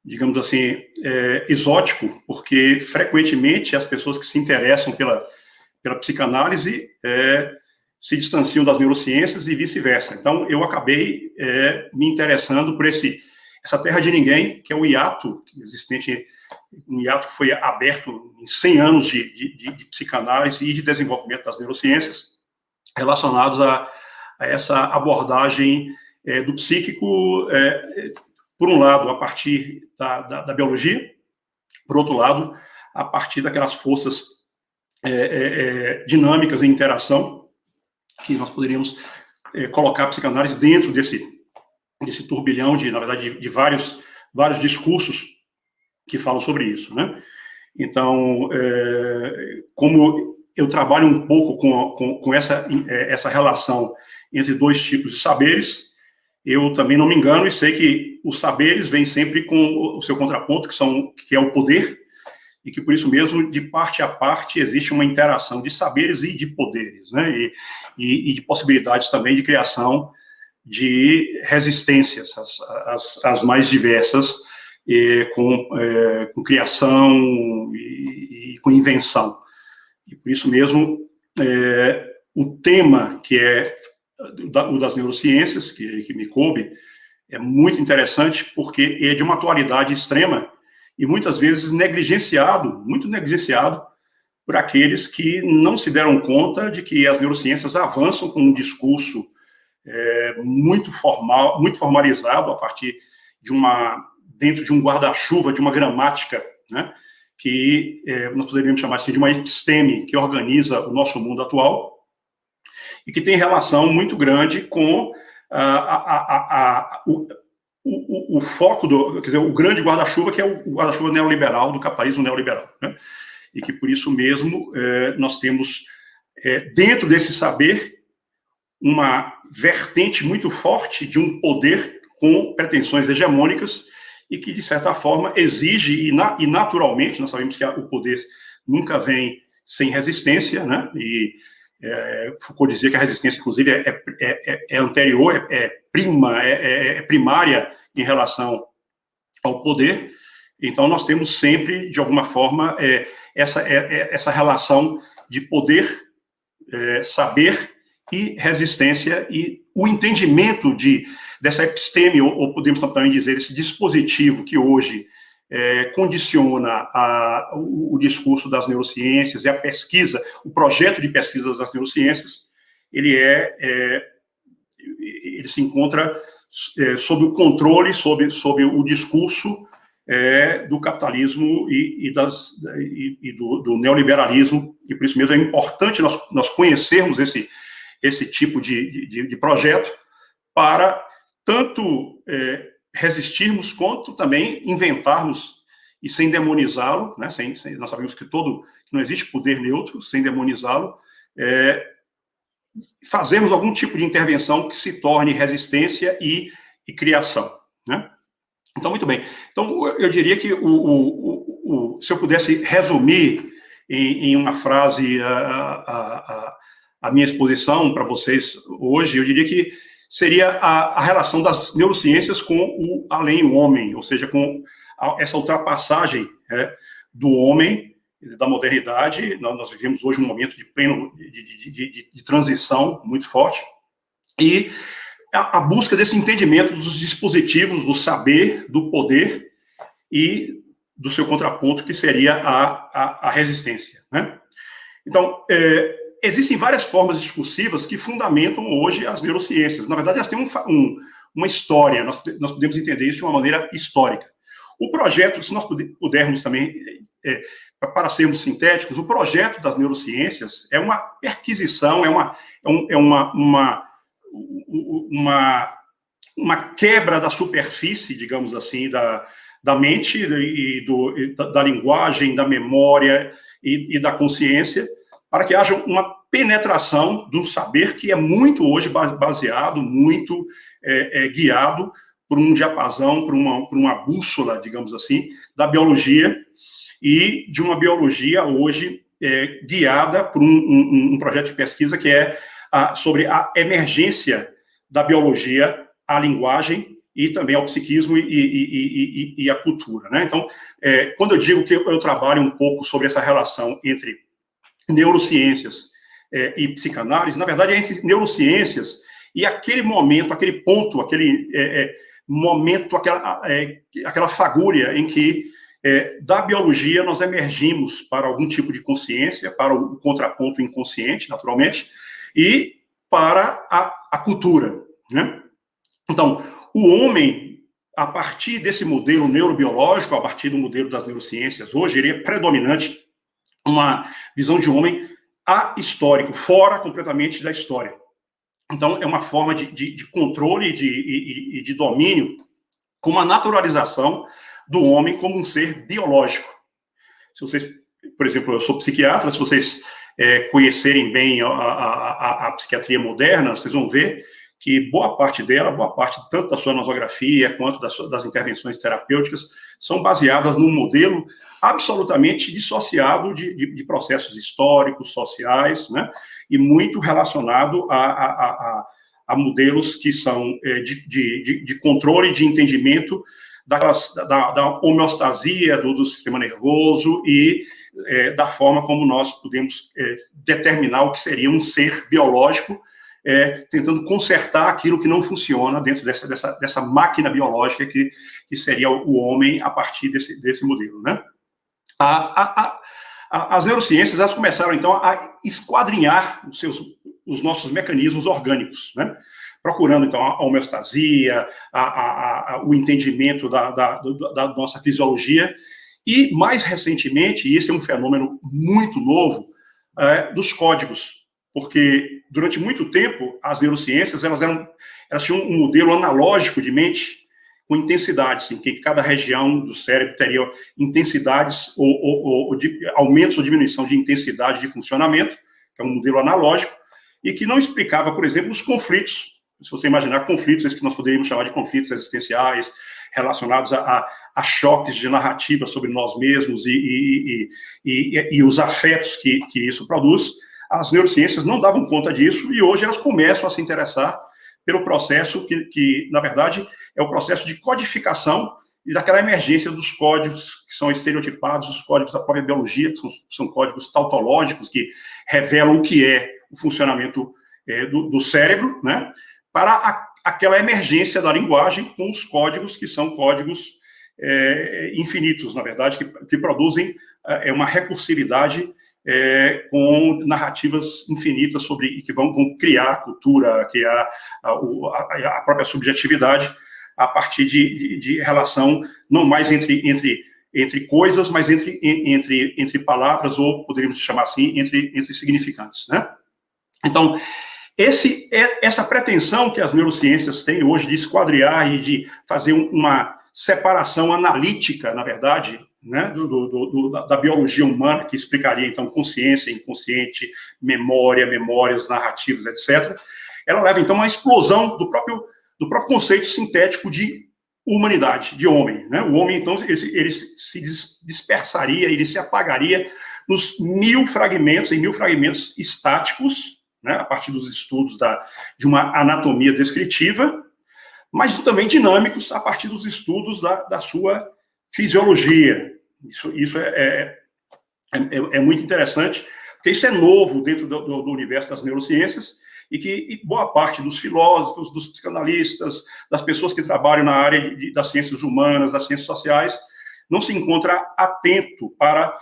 digamos assim, exótico, porque frequentemente as pessoas que se interessam pela psicanálise se distanciam das neurociências e vice-versa. Então, eu acabei me interessando por essa terra de ninguém, que é o hiato existente, um hiato que foi aberto em 100 anos de psicanálise e de desenvolvimento das neurociências, relacionados a essa abordagem do psíquico, por um lado, a partir da biologia, por outro lado, a partir daquelas forças dinâmicas em interação, que nós poderíamos colocar a psicanálise dentro desse turbilhão, na verdade, de vários discursos que falam sobre isso, né? Então, como eu trabalho um pouco com essa relação entre dois tipos de saberes. Eu também não me engano e sei que os saberes vêm sempre com o seu contraponto, que é o poder, e que, por isso mesmo, de parte a parte, existe uma interação de saberes e de poderes, né? E de possibilidades também de criação de resistências, as mais diversas, com criação e com invenção. E, por isso mesmo, o tema que é o das neurociências, que me coube, é muito interessante, porque é de uma atualidade extrema e muitas vezes muito negligenciado por aqueles que não se deram conta de que as neurociências avançam com um discurso muito formal, muito formalizado, a partir dentro de um guarda-chuva, de uma gramática, né, que nós poderíamos chamar assim, de uma episteme que organiza o nosso mundo atual e que tem relação muito grande com o foco quer dizer, o grande guarda-chuva, que é o guarda-chuva neoliberal, do capitalismo neoliberal, né? E que, por isso mesmo, nós temos, dentro desse saber, uma vertente muito forte de um poder com pretensões hegemônicas e que, de certa forma, exige, e naturalmente, nós sabemos que o poder nunca vem sem resistência, né? E Foucault dizia que a resistência, inclusive, é anterior, é primária em relação ao poder. Então, nós temos sempre, de alguma forma, essa relação de poder, saber e resistência, e o entendimento dessa episteme, ou podemos também dizer, esse dispositivo que hoje condiciona o discurso das neurociências e a pesquisa, o projeto de pesquisa das neurociências, ele se encontra sob o controle, sob o discurso do capitalismo e do neoliberalismo, e por isso mesmo é importante nós conhecermos esse tipo de projeto para tanto resistirmos quanto também inventarmos, e sem demonizá-lo, né, nós sabemos que não existe poder neutro, sem demonizá-lo, fazermos algum tipo de intervenção que se torne resistência e criação, né? Então, muito bem. Então, eu diria que se eu pudesse resumir em uma frase a minha exposição para vocês hoje, eu diria que seria a relação das neurociências com o além-homem, ou seja, com essa ultrapassagem do homem, da modernidade. Nós vivemos hoje um momento de transição muito forte, e a busca desse entendimento dos dispositivos, do saber, do poder e do seu contraponto, que seria a resistência, né? Então, existem várias formas discursivas que fundamentam hoje as neurociências. Na verdade, elas têm uma história, nós podemos entender isso de uma maneira histórica. O projeto, se nós pudermos também, para sermos sintéticos, o projeto das neurociências é uma perquisição, uma quebra da superfície, digamos assim, da mente e da linguagem, da memória e da consciência, para que haja uma penetração do saber que é muito hoje baseado, muito guiado por um diapasão, por uma bússola, digamos assim, da biologia, e de uma biologia hoje guiada por um projeto de pesquisa que é sobre a emergência da biologia à linguagem e também ao psiquismo e à cultura, né? Então, quando eu digo que eu trabalho um pouco sobre essa relação entre neurociências e psicanálise, na verdade é entre neurociências e aquele momento, aquele ponto, aquele momento, aquela fagulha em que da biologia nós emergimos para algum tipo de consciência, para o contraponto inconsciente, naturalmente, e para a cultura, né? Então, o homem, a partir desse modelo neurobiológico, a partir do modelo das neurociências, hoje, ele é predominante uma visão de homem ahistórico, fora completamente da história. Então, é uma forma de controle e de domínio, com uma naturalização do homem como um ser biológico. Se vocês, por exemplo, eu sou psiquiatra, se vocês conhecerem bem a psiquiatria moderna, vocês vão ver que boa parte tanto da sua nosografia quanto das intervenções terapêuticas, são baseadas num modelo absolutamente dissociado de processos históricos, sociais, né, e muito relacionado a modelos que são de controle, de entendimento da homeostasia do sistema nervoso e da forma como nós podemos determinar o que seria um ser biológico, tentando consertar aquilo que não funciona dentro dessa máquina biológica que seria o homem a partir desse modelo, né? As neurociências, elas começaram, então, a esquadrinhar os nossos mecanismos orgânicos, né? Procurando, então, a homeostasia, o entendimento da nossa fisiologia, e, mais recentemente, e esse é um fenômeno muito novo, dos códigos, porque, durante muito tempo, as neurociências, elas tinham um modelo analógico de mente, com intensidades, em que cada região do cérebro teria intensidades, ou aumentos ou diminuição de intensidade de funcionamento, que é um modelo analógico, e que não explicava, por exemplo, os conflitos. Se você imaginar conflitos, que nós poderíamos chamar de conflitos existenciais, relacionados a choques de narrativa sobre nós mesmos e os afetos que isso produz, as neurociências não davam conta disso, e hoje elas começam a se interessar pelo processo que, na verdade, é o processo de codificação e daquela emergência dos códigos que são estereotipados, os códigos da própria biologia, que são códigos tautológicos, que revelam o que é o funcionamento do cérebro, né, para aquela emergência da linguagem com os códigos que são códigos infinitos, na verdade, que produzem uma recursividade com narrativas infinitas e que vão criar a cultura, que é a própria subjetividade, a partir de relação não mais entre coisas, mas entre palavras, ou poderíamos chamar assim, entre significantes, né? Então, essa pretensão que as neurociências têm hoje de esquadriar e de fazer uma separação analítica, na verdade, né, da biologia humana, que explicaria, então, consciência, inconsciente, memórias, narrativas, etc., ela leva, então, a uma explosão do próprio conceito sintético de humanidade, de homem, né? O homem, então, ele se dispersaria, ele se apagaria nos em mil fragmentos estáticos, né, a partir dos estudos de uma anatomia descritiva, mas também dinâmicos a partir dos estudos da sua fisiologia. Isso é muito interessante, porque isso é novo dentro do universo das neurociências, e que boa parte dos filósofos, dos psicanalistas, das pessoas que trabalham na área das ciências humanas, das ciências sociais, não se encontra atento para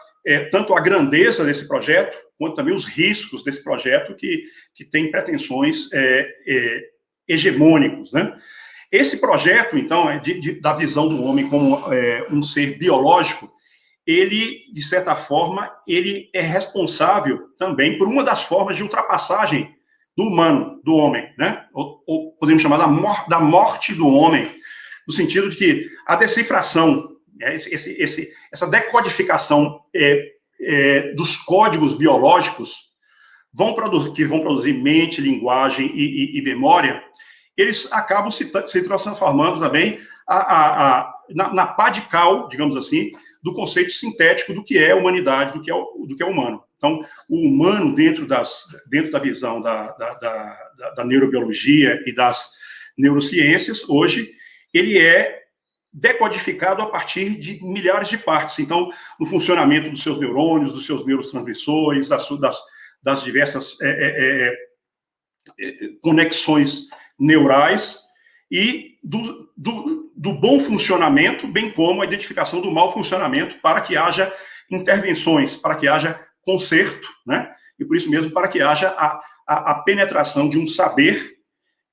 tanto a grandeza desse projeto, quanto também os riscos desse projeto, que tem pretensões hegemônicos, né? Esse projeto, então, da visão do homem como um ser biológico, ele, de certa forma, ele é responsável também por uma das formas de ultrapassagem do humano, do homem, né? Ou podemos chamar da morte do homem, no sentido de que a decifração, essa decodificação dos códigos biológicos que vão produzir mente, linguagem e memória, eles acabam se transformando também na pá de cal, digamos assim, do conceito sintético do que é humanidade, do que é humano. Então, o humano, dentro da visão da neurobiologia e das neurociências, hoje, ele é decodificado a partir de milhares de partes. Então, no funcionamento dos seus neurônios, dos seus neurotransmissores, das diversas conexões neurais e do bom funcionamento, bem como a identificação do mau funcionamento, para que haja intervenções, para que haja conserto, né? E por isso mesmo, para que haja a penetração de um saber,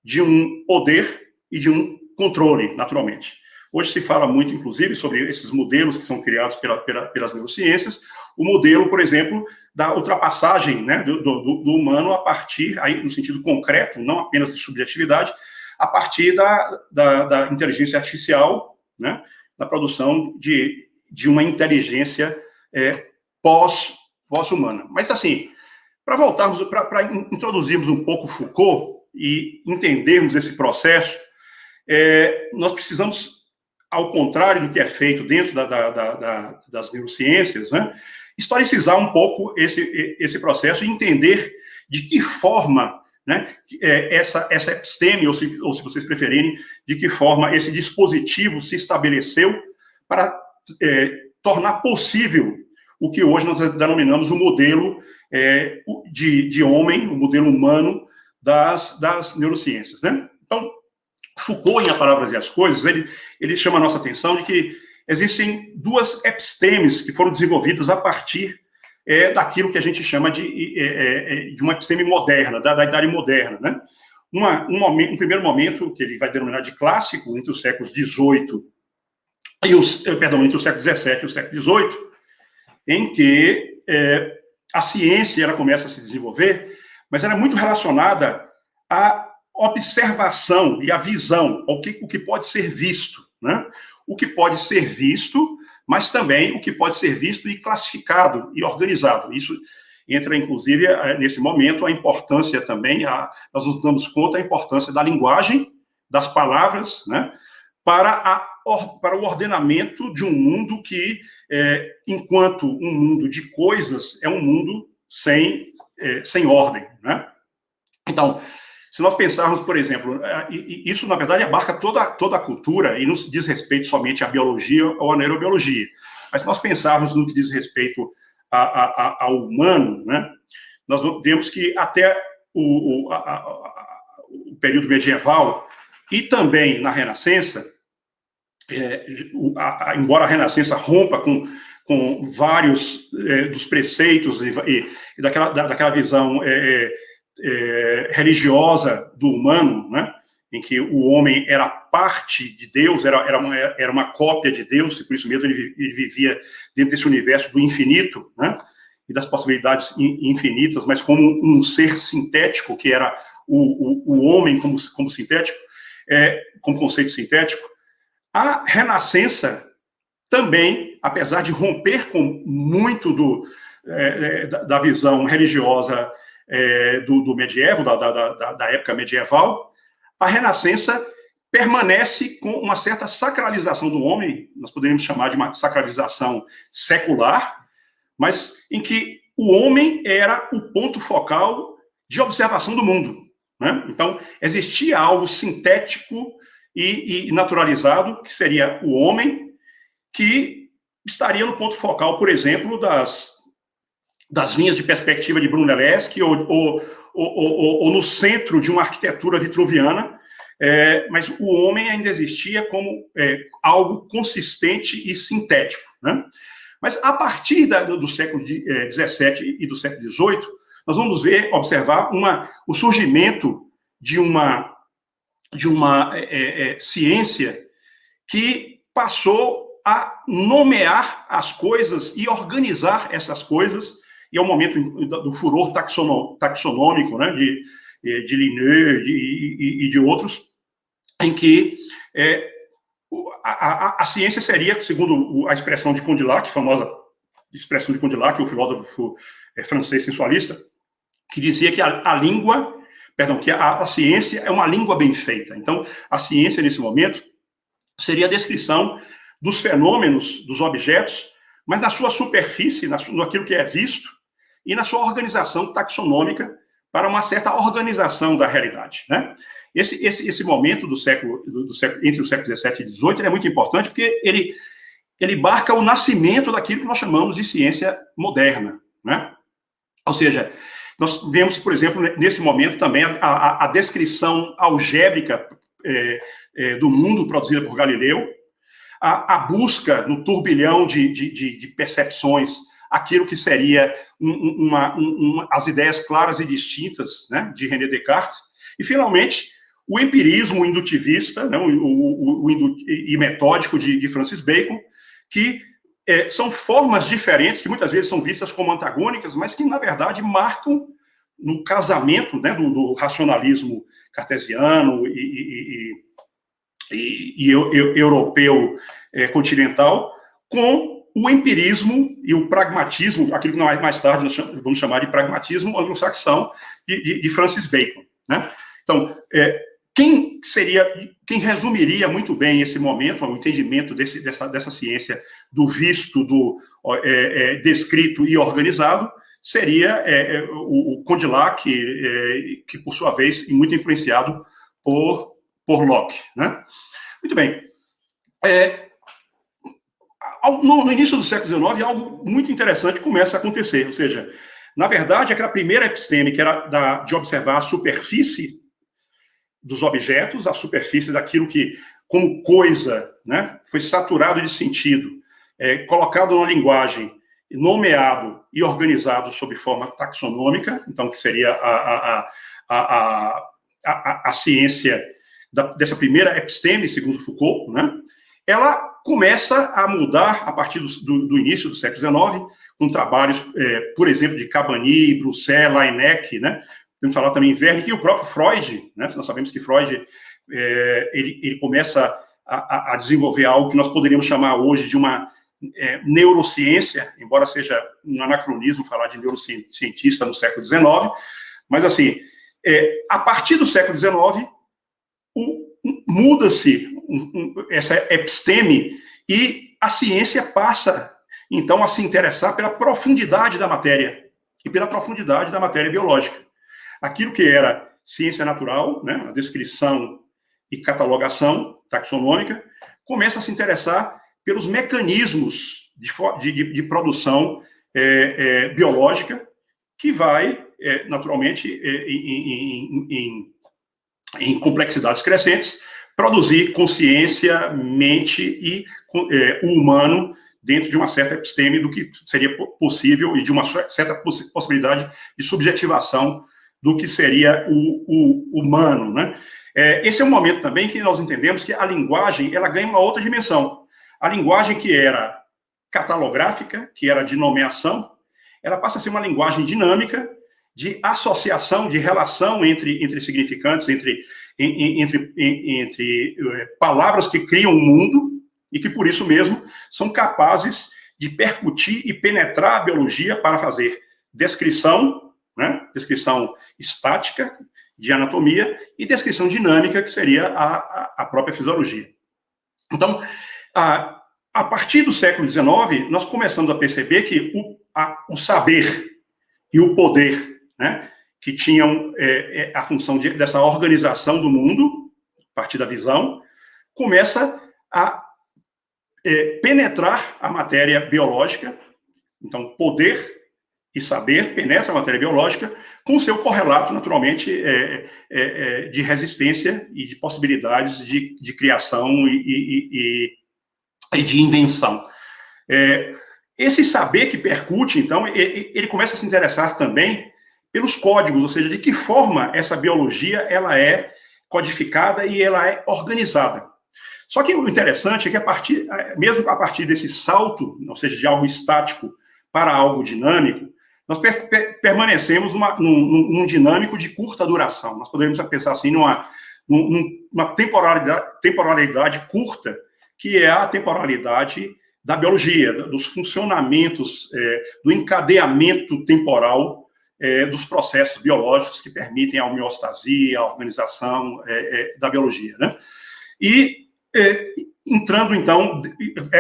de um poder e de um controle, naturalmente. Hoje se fala muito, inclusive, sobre esses modelos que são criados pelas neurociências. O modelo, por exemplo, da ultrapassagem, né, do humano a partir, aí, no sentido concreto, não apenas de subjetividade, a partir da inteligência artificial, né, da produção de uma inteligência pós-humana. Mas, assim, Para voltarmos, para introduzirmos um pouco Foucault e entendermos esse processo, nós precisamos, ao contrário do que é feito dentro das neurociências, né, historicizar um pouco esse processo e entender de que forma, né, essa episteme, ou se vocês preferirem, de que forma esse dispositivo se estabeleceu para tornar possível o que hoje nós denominamos o modelo de homem, o modelo humano das neurociências, né? Então, Foucault, em A Palavras e as Coisas, ele chama a nossa atenção de que existem duas epistemes que foram desenvolvidas a partir daquilo que a gente chama de uma episteme moderna, da Idade Moderna, né? Um primeiro momento, que ele vai denominar de clássico, entre os séculos XVIII entre o século XVII e o século XVIII, em que a ciência ela começa a se desenvolver, mas ela é muito relacionada à observação e à visão, o que pode ser visto, né? O que pode ser visto, mas também o que pode ser visto e classificado e organizado. Isso entra, inclusive, nesse momento, a importância também, nós nos damos conta da importância da linguagem, das palavras, né? Para o ordenamento de um mundo que, enquanto um mundo de coisas, é um mundo sem ordem, né? Então, se nós pensarmos, por exemplo, isso, na verdade, abarca toda a cultura e não se diz respeito somente à biologia ou à neurobiologia. Mas se nós pensarmos no que diz respeito ao humano, né, nós vemos que até o período medieval e também na Renascença, embora a Renascença rompa com vários dos preceitos e daquela visão religiosa do humano, né, em que o homem era parte de Deus, era uma cópia de Deus, e por isso mesmo ele vivia dentro desse universo do infinito, né, e das possibilidades infinitas, mas como um ser sintético, que era o homem como sintético, como conceito sintético. A Renascença também, apesar de romper com muito da visão religiosa do medievo, da época medieval, a Renascença permanece com uma certa sacralização do homem, nós poderíamos chamar de uma sacralização secular, mas em que o homem era o ponto focal de observação do mundo, né? Então, existia algo sintético e naturalizado, que seria o homem, que estaria no ponto focal, por exemplo, das linhas de perspectiva de Brunelleschi ou no centro de uma arquitetura vitruviana, mas o homem ainda existia como algo consistente e sintético, né? Mas a partir do século XVII e do século XVIII, nós vamos observar o surgimento de uma ciência que passou a nomear as coisas e organizar essas coisas, e é o momento do furor taxonômico, né, de Linné e de outros, em que a ciência seria, segundo a expressão de Condillac, a famosa expressão de Condillac, o filósofo francês sensualista, que dizia que que a ciência é uma língua bem feita. Então, a ciência, nesse momento, seria a descrição dos fenômenos, dos objetos, mas na sua superfície, naquilo que é visto, e na sua organização taxonômica, para uma certa organização da realidade, né? Esse momento entre o século XVII e XVIII é muito importante, porque ele marca o nascimento daquilo que nós chamamos de ciência moderna, né? Ou seja, nós vemos, por exemplo, nesse momento também a descrição algébrica do mundo produzida por Galileu, a busca no turbilhão de percepções, aquilo que seria as ideias claras e distintas, né, de René Descartes, e, finalmente, o empirismo indutivista, né, e metódico de Francis Bacon, que são formas diferentes, que muitas vezes são vistas como antagônicas, mas que, na verdade, marcam no casamento, né, do racionalismo cartesiano e europeu continental com o empirismo e o pragmatismo, aquilo que mais tarde nós vamos chamar de pragmatismo anglo-saxão, de Francis Bacon, né? Então, quem resumiria muito bem esse momento, o entendimento dessa ciência do visto, do descrito e organizado, seria o Condillac, que por sua vez é muito influenciado por Locke, né? Muito bem. No início do século XIX, algo muito interessante começa a acontecer, ou seja, na verdade, aquela primeira episteme, que era de observar a superfície dos objetos, a superfície daquilo que, como coisa, né, foi saturado de sentido, colocado numa linguagem, nomeado e organizado sob forma taxonômica, então, que seria a ciência dessa primeira episteme, segundo Foucault, né, ela começa a mudar a partir do início do século XIX, com trabalhos, por exemplo, de Cabanis, Broussais, Laennec, né? Podemos falar também em Wernicke e o próprio Freud, né? Nós sabemos que Freud ele começa a desenvolver algo que nós poderíamos chamar hoje de uma neurociência, embora seja um anacronismo falar de neurocientista no século XIX, mas, assim, a partir do século XIX, muda-se essa episteme e a ciência passa, então, a se interessar pela profundidade da matéria e pela profundidade da matéria biológica. Aquilo que era ciência natural, né, a descrição e catalogação taxonômica, começa a se interessar pelos mecanismos de produção biológica, que vai, naturalmente, em complexidades crescentes, produzir consciência, mente e o humano dentro de uma certa episteme do que seria possível e de uma certa possibilidade de subjetivação do que seria o humano, né? Esse é um momento também que nós entendemos que a linguagem ela ganha uma outra dimensão. A linguagem que era catalográfica, que era de nomeação, ela passa a ser uma linguagem dinâmica, de associação, de relação entre significantes, entre palavras que criam um mundo e que, por isso mesmo, são capazes de percutir e penetrar a biologia para fazer descrição, né, descrição estática de anatomia e descrição dinâmica, que seria a própria fisiologia. Então, a partir do século XIX, nós começamos a perceber que o saber e o poder, né, que tinham a função dessa organização do mundo, a partir da visão, começa a penetrar a matéria biológica. Então, poder e saber penetra a matéria biológica com seu correlato, naturalmente, de resistência e de possibilidades de criação e de invenção. Esse saber que percute, então, ele começa a se interessar também pelos códigos, ou seja, de que forma essa biologia ela é codificada e ela é organizada. Só que o interessante é que mesmo a partir desse salto, ou seja, de algo estático para algo dinâmico, nós permanecemos num dinâmico de curta duração. Nós poderíamos pensar assim numa temporalidade curta, que é a temporalidade da biologia, dos funcionamentos, do encadeamento temporal dos processos biológicos que permitem a homeostasia, a organização da biologia, né? E entrando, então,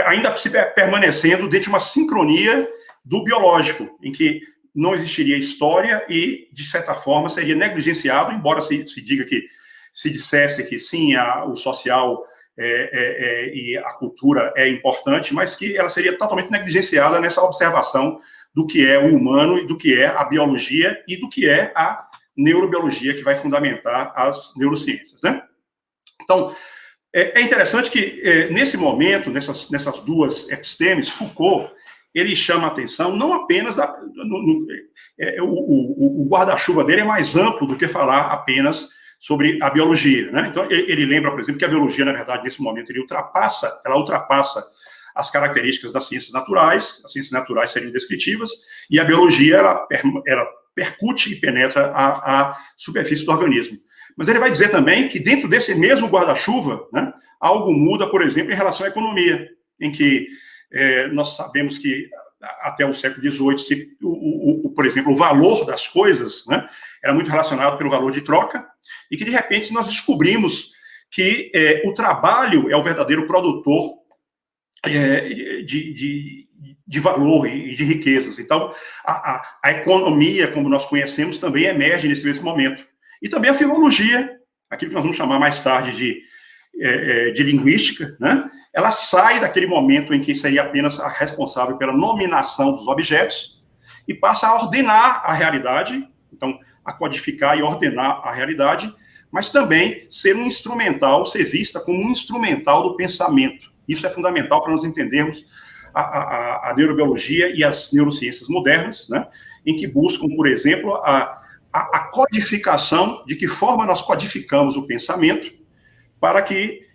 ainda permanecendo dentro de uma sincronia do biológico, em que não existiria história e, de certa forma, seria negligenciado, embora se diga que, se dissesse que sim, o social e a cultura é importante, mas que ela seria totalmente negligenciada nessa observação do que é o humano e do que é a biologia e do que é a neurobiologia, que vai fundamentar as neurociências, né? Então, é interessante que, nesse momento, nessas duas epistemes, Foucault, ele chama a atenção não apenas... o guarda-chuva dele é mais amplo do que falar apenas sobre a biologia, né? Então, ele lembra, por exemplo, que a biologia, na verdade, nesse momento, ela ultrapassa as características das ciências naturais. As ciências naturais seriam descritivas, e a biologia, ela percute e penetra a superfície do organismo. Mas ele vai dizer também que, dentro desse mesmo guarda-chuva, né, algo muda, por exemplo, em relação à economia, em que nós sabemos que até o século XVIII, por exemplo, o valor das coisas, né, era muito relacionado pelo valor de troca, e que, de repente, nós descobrimos que o trabalho é o verdadeiro produtor de valor e de riquezas. Então, a economia, como nós conhecemos, também emerge nesse mesmo momento. E também a filologia, aquilo que nós vamos chamar mais tarde de linguística, né? Ela sai daquele momento em que seria apenas a responsável pela nominação dos objetos e passa a ordenar a realidade, então, a codificar e ordenar a realidade, mas também ser um instrumental, ser vista como um instrumental do pensamento. Isso é fundamental para nós entendermos a neurobiologia e as neurociências modernas, né? Em que buscam, por exemplo, a codificação, de que forma nós codificamos o pensamento, para que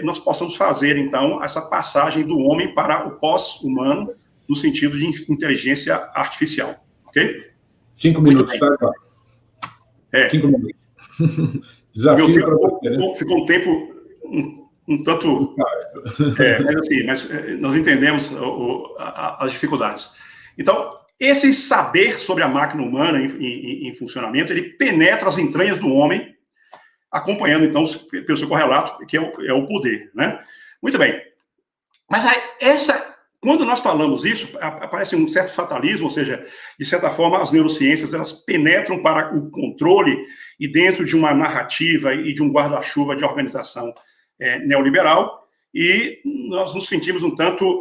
nós possamos fazer, então, essa passagem do homem para o pós-humano, no sentido de inteligência artificial. Ok? 5 minutos, tá? 5 minutos. Desafio para você, né? Ficou um tempo um tanto... mas nós entendemos as dificuldades. Então, esse saber sobre a máquina humana em funcionamento, ele penetra as entranhas do homem, acompanhando, então, pelo seu correlato, que é o poder, né? Muito bem. Mas quando nós falamos isso, aparece um certo fatalismo, ou seja, de certa forma, as neurociências, elas penetram para o controle e dentro de uma narrativa e de um guarda-chuva de organização neoliberal, e nós nos sentimos um tanto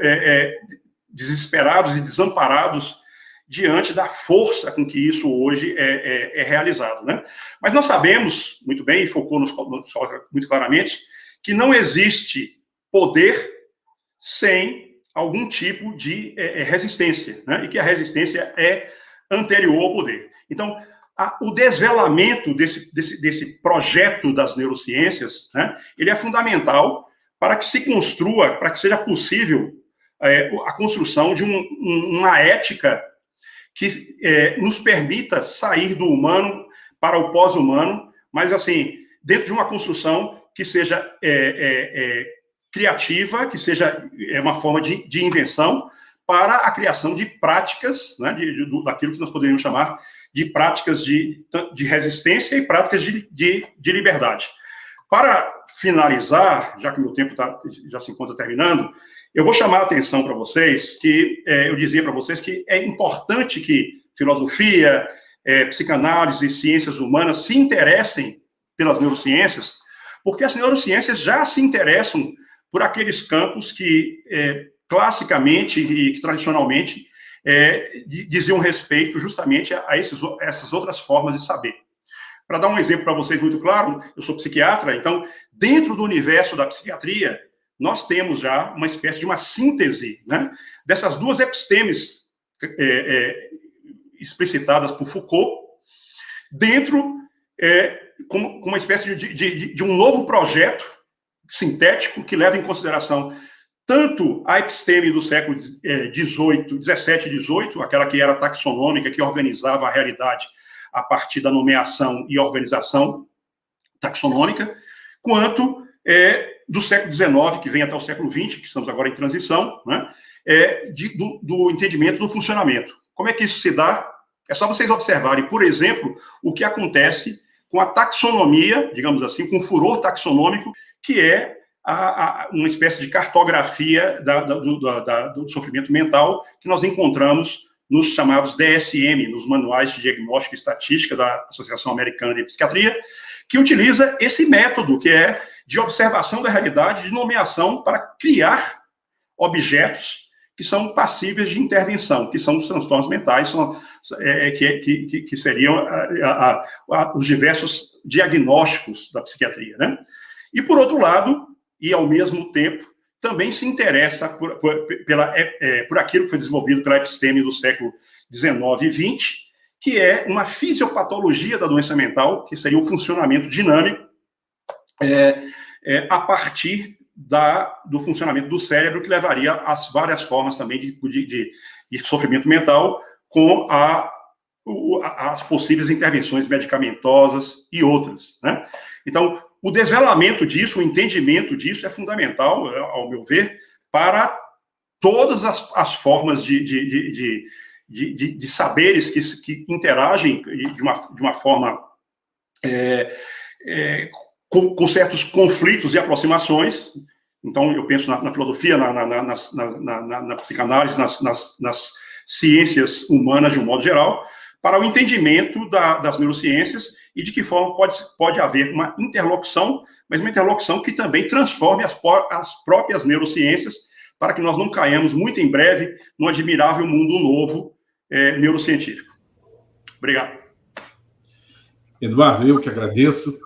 desesperados e desamparados diante da força com que isso hoje é realizado, né? Mas nós sabemos muito bem, e Foucault nos coloca muito claramente, que não existe poder sem algum tipo de resistência, né? E que a resistência é anterior ao poder. Então, o desvelamento desse projeto das neurociências, né, ele é fundamental para que se construa, para que seja possível a construção de uma ética que nos permita sair do humano para o pós-humano, mas, assim, dentro de uma construção que seja criativa, que seja uma forma de invenção para a criação de práticas, né, daquilo que nós poderíamos chamar de práticas de resistência e práticas de liberdade. Para finalizar, já que o meu tempo já se encontra terminando, eu vou chamar a atenção para vocês que eu dizia para vocês que é importante que filosofia, psicanálise e ciências humanas se interessem pelas neurociências, porque as neurociências já se interessam por aqueles campos que classicamente e tradicionalmente diziam respeito justamente a essas outras formas de saber. Para dar um exemplo para vocês muito claro, eu sou psiquiatra, então, dentro do universo da psiquiatria, nós temos já uma espécie de uma síntese, né, dessas duas epistemes explicitadas por Foucault, dentro, com uma espécie de um novo projeto sintético que leva em consideração tanto a episteme do século XVII e XVIII, aquela que era taxonômica, que organizava a realidade a partir da nomeação e organização taxonômica, quanto do século XIX, que vem até o século XX, que estamos agora em transição, né, do entendimento do funcionamento. Como é que isso se dá? É só vocês observarem, por exemplo, o que acontece com a taxonomia, digamos assim, com o furor taxonômico, que é uma espécie de cartografia do sofrimento mental que nós encontramos nos chamados DSM, nos Manuais de Diagnóstico e Estatística da Associação Americana de Psiquiatria, que utiliza esse método, que é de observação da realidade, de nomeação para criar objetos que são passíveis de intervenção, que são os transtornos mentais, que seriam os diversos diagnósticos da psiquiatria, né? E, por outro lado, e ao mesmo tempo, também se interessa por aquilo que foi desenvolvido pela episteme do século XIX e XX, que é uma fisiopatologia da doença mental, que seria o funcionamento dinâmico, a partir do funcionamento do cérebro, que levaria às várias formas também de sofrimento mental, com as possíveis intervenções medicamentosas e outras, né? Então, o desvelamento disso, o entendimento disso é fundamental, ao meu ver, para todas as formas de saberes que interagem de uma forma com certos conflitos e aproximações. Então, eu penso na filosofia, na psicanálise, nas ciências humanas de um modo geral, para o entendimento das neurociências e de que forma pode haver uma interlocução, mas uma interlocução que também transforme as próprias neurociências, para que nós não caiamos muito em breve num admirável mundo novo neurocientífico. Obrigado. Eduardo, eu que agradeço.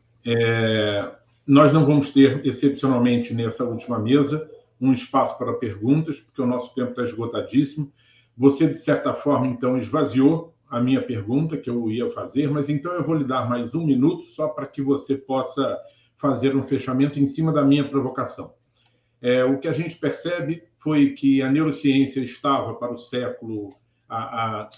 Nós não vamos ter, excepcionalmente, nessa última mesa, um espaço para perguntas, porque o nosso tempo está esgotadíssimo. Você, de certa forma, então, esvaziou a minha pergunta, que eu ia fazer, mas então eu vou lhe dar mais 1 minuto, só para que você possa fazer um fechamento em cima da minha provocação. O que a gente percebe foi que a neurociência estava para o século... a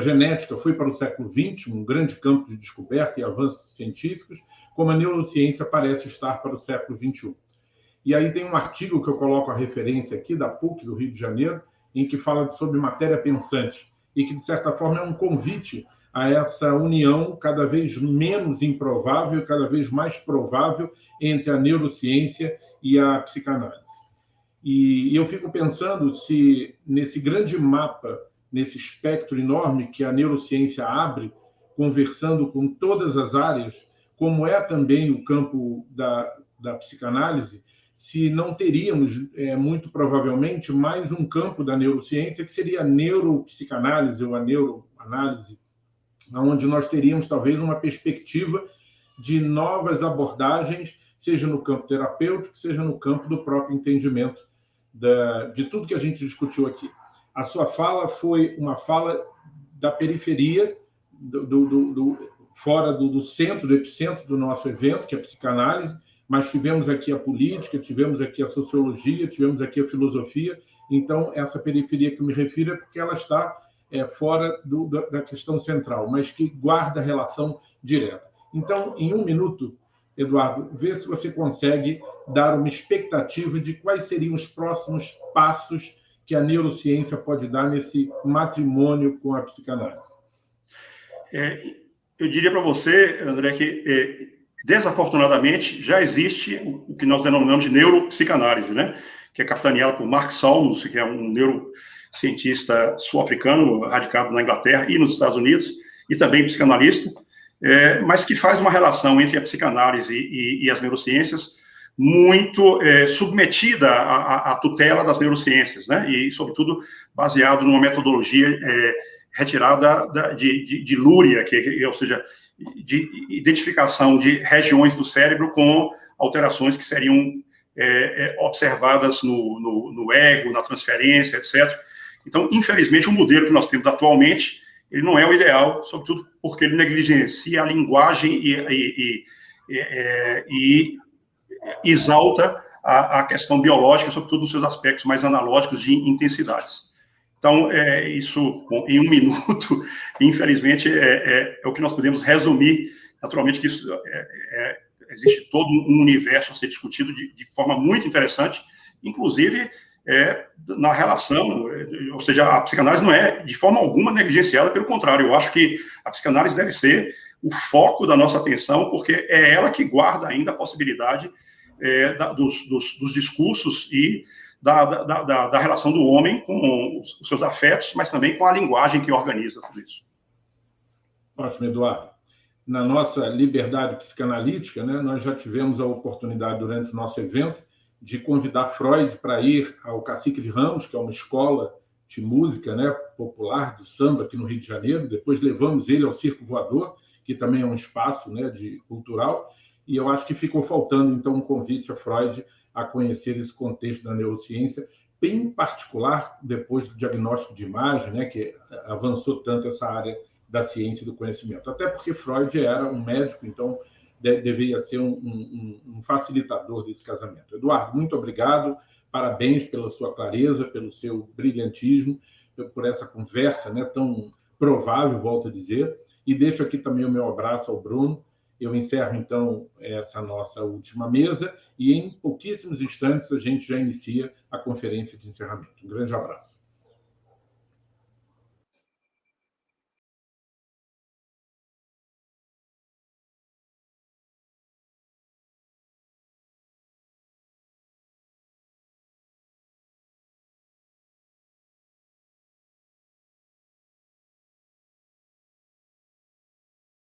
genética foi para o século XX, um grande campo de descoberta e avanços científicos, como a neurociência parece estar para o século XXI. E aí tem um artigo que eu coloco a referência aqui, da PUC, do Rio de Janeiro, em que fala sobre matéria pensante, e que, de certa forma, é um convite a essa união cada vez menos improvável, cada vez mais provável entre a neurociência e a psicanálise. E eu fico pensando se, nesse grande mapa, nesse espectro enorme que a neurociência abre, conversando com todas as áreas, como é também o campo da psicanálise, se não teríamos, muito provavelmente, mais um campo da neurociência, que seria a neuropsicanálise ou a neuroanálise, onde nós teríamos, talvez, uma perspectiva de novas abordagens, seja no campo terapêutico, seja no campo do próprio entendimento de tudo que a gente discutiu aqui. A sua fala foi uma fala da periferia, fora do centro, do epicentro do nosso evento, que é a psicanálise, mas tivemos aqui a política, tivemos aqui a sociologia, tivemos aqui a filosofia. Então, essa periferia que eu me refiro é porque ela está fora da questão central, mas que guarda relação direta. Então, em 1 minuto, Eduardo, vê se você consegue dar uma expectativa de quais seriam os próximos passos que a neurociência pode dar nesse matrimônio com a psicanálise. Eu diria para você, André, que desafortunadamente já existe o que nós denominamos de neuropsicanálise, né? Que é capitaneada por Mark Salmos, que é um neurocientista sul-africano radicado na Inglaterra e nos Estados Unidos, e também psicanalista, mas que faz uma relação entre a psicanálise e as neurociências muito submetida à tutela das neurociências, né? E, sobretudo, baseado numa metodologia retirada de Luria, ou seja, de identificação de regiões do cérebro com alterações que seriam observadas no ego, na transferência, etc. Então, infelizmente, o modelo que nós temos atualmente, ele não é o ideal, sobretudo porque ele negligencia a linguagem e exalta a questão biológica, sobretudo nos seus aspectos mais analógicos de intensidades. Então, isso, bom, em 1 minuto, infelizmente, é o que nós podemos resumir. Naturalmente, que isso existe todo um universo a ser discutido de forma muito interessante, inclusive na relação, ou seja, a psicanálise não é, de forma alguma, negligenciada, pelo contrário, eu acho que a psicanálise deve ser o foco da nossa atenção, porque é ela que guarda ainda a possibilidade dos discursos e da relação do homem com os seus afetos, mas também com a linguagem que organiza tudo isso. Ótimo, Eduardo. Na nossa liberdade psicanalítica, né, nós já tivemos a oportunidade, durante o nosso evento, de convidar Freud para ir ao Cacique de Ramos, que é uma escola de música, né, popular, do samba, aqui no Rio de Janeiro. Depois levamos ele ao Circo Voador, que também é um espaço, né, cultural, e eu acho que ficou faltando, então, um convite a Freud a conhecer esse contexto da neurociência, bem particular depois do diagnóstico de imagem, né, que avançou tanto essa área da ciência e do conhecimento. Até porque Freud era um médico, então deveria ser um facilitador desse casamento. Eduardo, muito obrigado, parabéns pela sua clareza, pelo seu brilhantismo, por essa conversa, né, tão provável, volto a dizer, e deixo aqui também o meu abraço ao Bruno, Eu encerro, então, essa nossa última mesa e, em pouquíssimos instantes, a gente já inicia a conferência de encerramento. Um grande abraço.